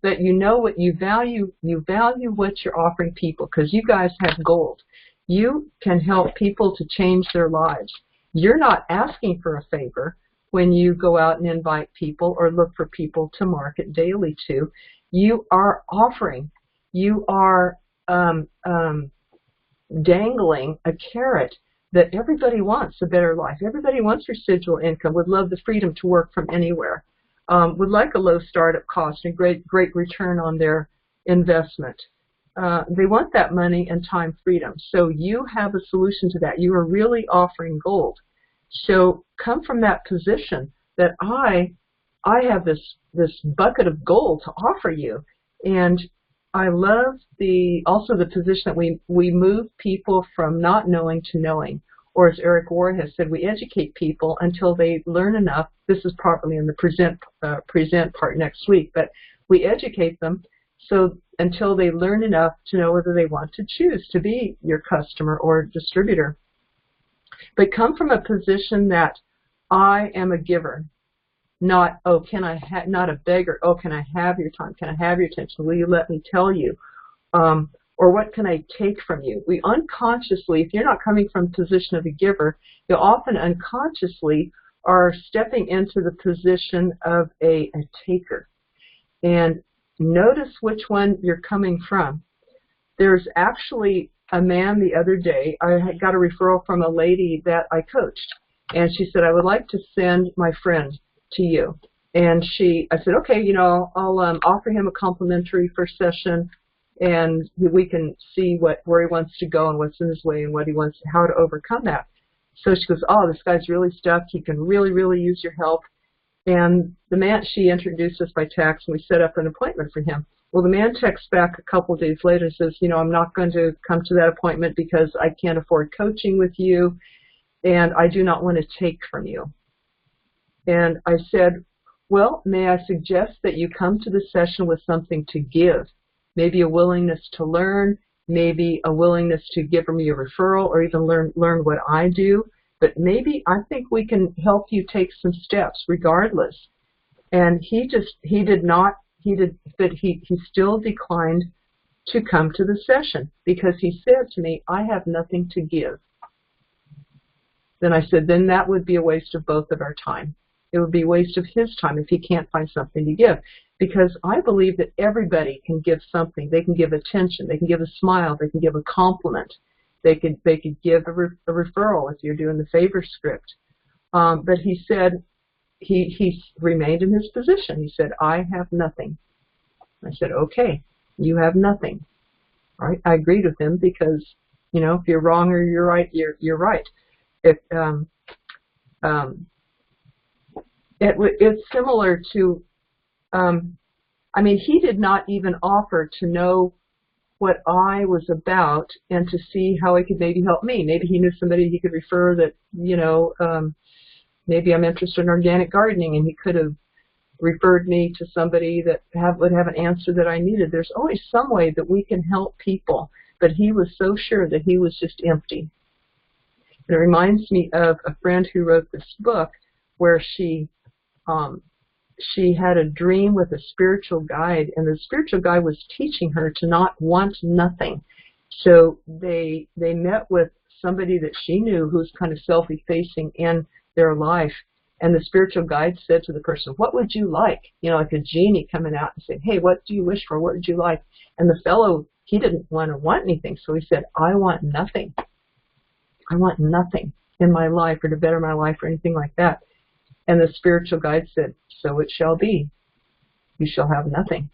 Speaker 1: that what you value what you're offering people, because you guys have gold. You can help people to change their lives. You're not asking for a favor when you go out and invite people or look for people to market daily to. You are offering. You are dangling a carrot that everybody wants a better life. Everybody wants residual income, would love the freedom to work from anywhere. Would like a low startup cost and great return on their investment. They want that money and time freedom. So you have a solution to that. You are really offering gold. So come from that position that I have this bucket of gold to offer you. And I love also the position that we move people from not knowing to knowing. Or as Eric Ward has said, we educate people until they learn enough. This is probably in the present part next week, but we educate them so until they learn enough to know whether they want to choose to be your customer or distributor. But come from a position that I am a giver, not, oh, can I not a beggar, oh, can I have your time, can I have your attention, will you let me tell you, or what can I take from you? We unconsciously, if you're not coming from a position of a giver, you often unconsciously are stepping into the position of a taker. And notice which one you're coming from. There's actually a man the other day, I got a referral from a lady that I coached, and she said, I would like to send my friend to you. And I said, okay, I'll offer him a complimentary first session, and we can see where he wants to go and what's in his way and how to overcome that. So she goes, oh, this guy's really stuck. He can really, really use your help. And the man, she introduced us by text, and we set up an appointment for him. Well, the man texts back a couple of days later and says, I'm not going to come to that appointment because I can't afford coaching with you, and I do not want to take from you. And I said, well, may I suggest that you come to the session with something to give, maybe a willingness to learn, maybe a willingness to give me a referral, or even learn what I do. But maybe I think we can help you take some steps regardless. And he still declined to come to the session because he said to me, I have nothing to give. Then I said, then that would be a waste of both of our time. It would be a waste of his time if he can't find something to give. Because I believe that everybody can give something. They can give attention. They can give a smile. They can give a compliment. They could give a referral if you're doing the favor script. But he said he remained in his position. He said, I have nothing. I said, okay, you have nothing. All right, I agreed with him because, if you're wrong or you're right, you're right. It's similar to, he did not even offer to know what I was about and to see how he could maybe help me. Maybe he knew somebody he could refer that, maybe I'm interested in organic gardening, and he could have referred me to somebody that would have an answer that I needed. There's always some way that we can help people, but he was so sure that he was just empty. It reminds me of a friend who wrote this book where she had a dream with a spiritual guide, and the spiritual guide was teaching her to not want nothing. So they met with somebody that she knew who was kind of self-effacing in their life, and the spiritual guide said to the person, what would you like? Like a genie coming out and saying, hey, what do you wish for? What would you like? And the fellow, he didn't want anything, so he said, I want nothing. I want nothing in my life or to better my life or anything like that. And the spiritual guide said, so it shall be. You shall have nothing.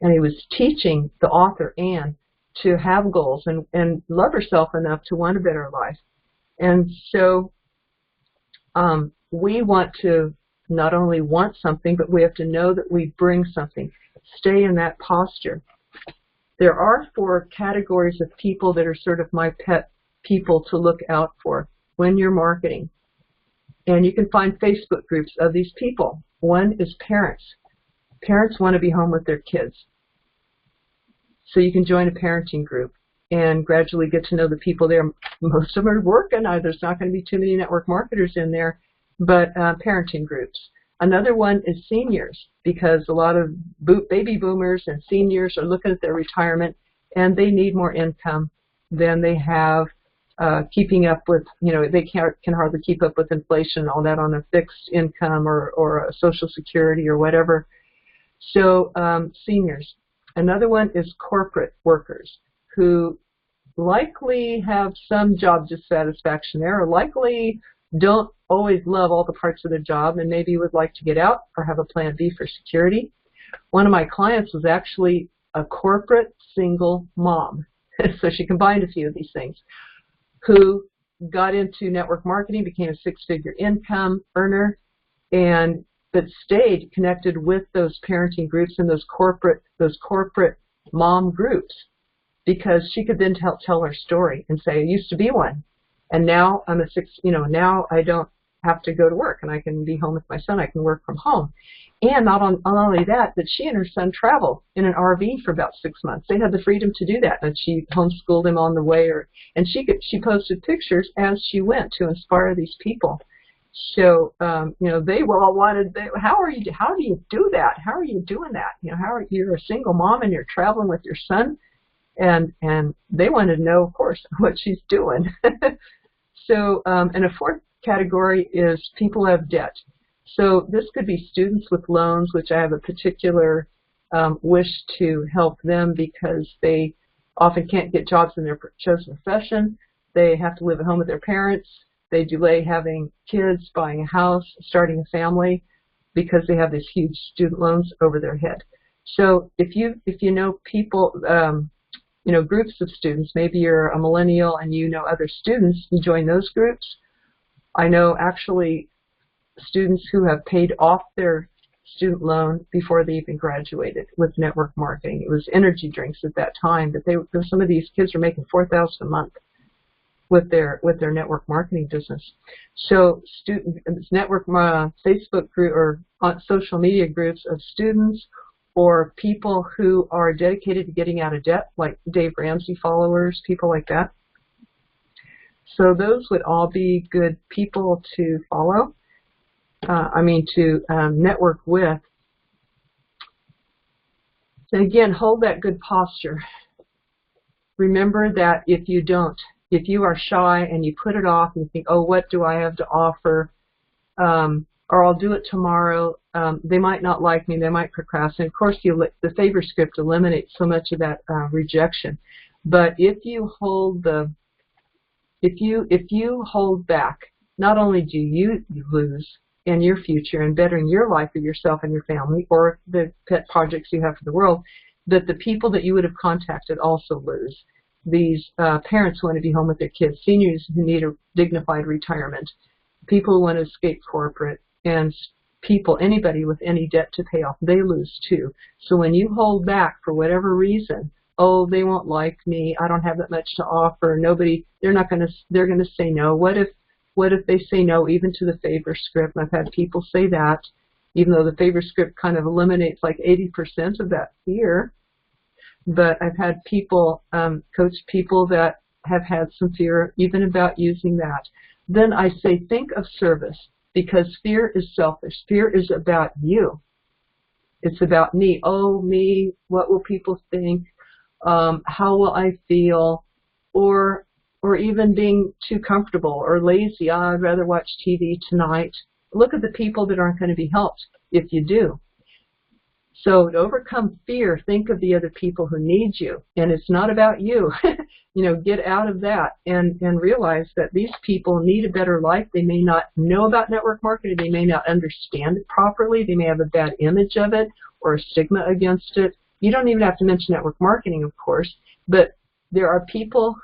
Speaker 1: And he was teaching the author, Anne, to have goals and love herself enough to want a better life. And so we want to not only want something, but we have to know that we bring something. Stay in that posture. There are 4 categories of people that are sort of my pet people to look out for when you're marketing. And you can find Facebook groups of these people. One is parents. Parents want to be home with their kids. So you can join a parenting group and gradually get to know the people there. Most of them are working. There's not going to be too many network marketers in there, but parenting groups. Another one is seniors, because a lot of baby boomers and seniors are looking at their retirement, and they need more income than they have. Keeping up with, they can hardly keep up with inflation and all that on a fixed income or a Social Security or whatever. So seniors. Another one is corporate workers who likely have some job dissatisfaction there, or likely don't always love all the parts of their job and maybe would like to get out or have a plan B for security. One of my clients was actually a corporate single mom. So she combined a few of these things, who got into network marketing, became a 6-figure income earner, but stayed connected with those parenting groups and those corporate mom groups, because she could then tell her story and say, I used to be one, and now I'm now I don't have to go to work, and I can be home with my son. I can work from home. And not only that, but she and her son traveled in an RV for about 6 months. They had the freedom to do that, and she homeschooled him on the way, and she posted pictures as she went to inspire these people. So they all wanted. How do you do that? How are you doing that? You're a single mom and you're traveling with your son, and they wanted to know, of course, what she's doing. So, and a 4th category is people who have debt. So this could be students with loans, which I have a particular wish to help them because they often can't get jobs in their chosen profession. They have to live at home with their parents. They delay having kids, buying a house, starting a family because they have these huge student loans over their head. So if you know people, groups of students, maybe you're a millennial and you know other students, you join those groups. I know actually students who have paid off their student loan before they even graduated with network marketing. It was energy drinks at that time, but some of these kids were making $4,000 a month with their network marketing business. So network Facebook group or social media groups of students or people who are dedicated to getting out of debt, like Dave Ramsey followers, people like that. So those would all be good people to follow. To network with. And again, hold that good posture. Remember that if you are shy and you put it off and you think, oh, what do I have to offer? Or I'll do it tomorrow. They might not like me. They might procrastinate. Of course, the favor script eliminates so much of that rejection. But if you hold back, not only do you lose in your future and bettering your life for yourself and your family or the pet projects you have for the world, that the people that you would have contacted also lose. These parents who want to be home with their kids, seniors who need a dignified retirement, people who want to escape corporate, and anybody with any debt to pay off, they lose too. So when you hold back for whatever reason, oh, they won't like me, I don't have that much to offer, they're going to say no. What if they say no even to the favor script? I've had people say that, even though the favor script kind of eliminates like 80% of that fear. But I've had people, coach people that have had some fear even about using that. Then I say, think of service, because fear is selfish. Fear is about you. It's about me. Oh, me, what will people think? How will I feel? Or even being too comfortable or lazy. I'd rather watch TV tonight. Look at the people that aren't going to be helped if you do. So to overcome fear, think of the other people who need you. And it's not about you. Get out of that and realize that these people need a better life. They may not know about network marketing. They may not understand it properly. They may have a bad image of it or a stigma against it. You don't even have to mention network marketing, of course, but there are people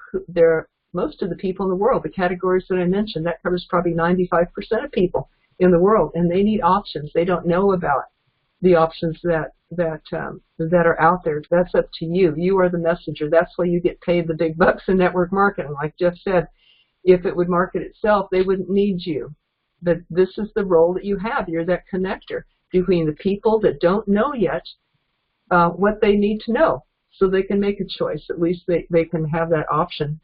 Speaker 1: most of the people in the world, the categories that I mentioned, that covers probably 95% of people in the world, and they need options. They don't know about the options that are out there. That's up to you. You are the messenger. That's why you get paid the big bucks in network marketing. Like Jeff said, if it would market itself, they wouldn't need you. But this is the role that you have. You're that connector between the people that don't know yet what they need to know, so they can make a choice. At least they can have that option.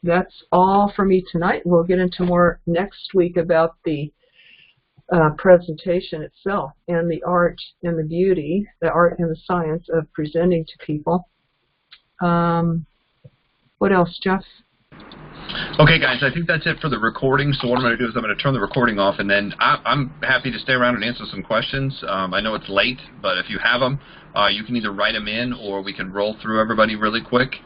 Speaker 1: That's all for me tonight. We'll get into more next week about the presentation itself and the art and the beauty, the art and the science of presenting to people. What else, Jeff?
Speaker 2: Okay, guys, I think that's it for the recording. So what I'm going to do is I'm going to turn the recording off, and then I'm happy to stay around and answer some questions. I know it's late, but if you have them, you can either write them in or we can roll through everybody really quick.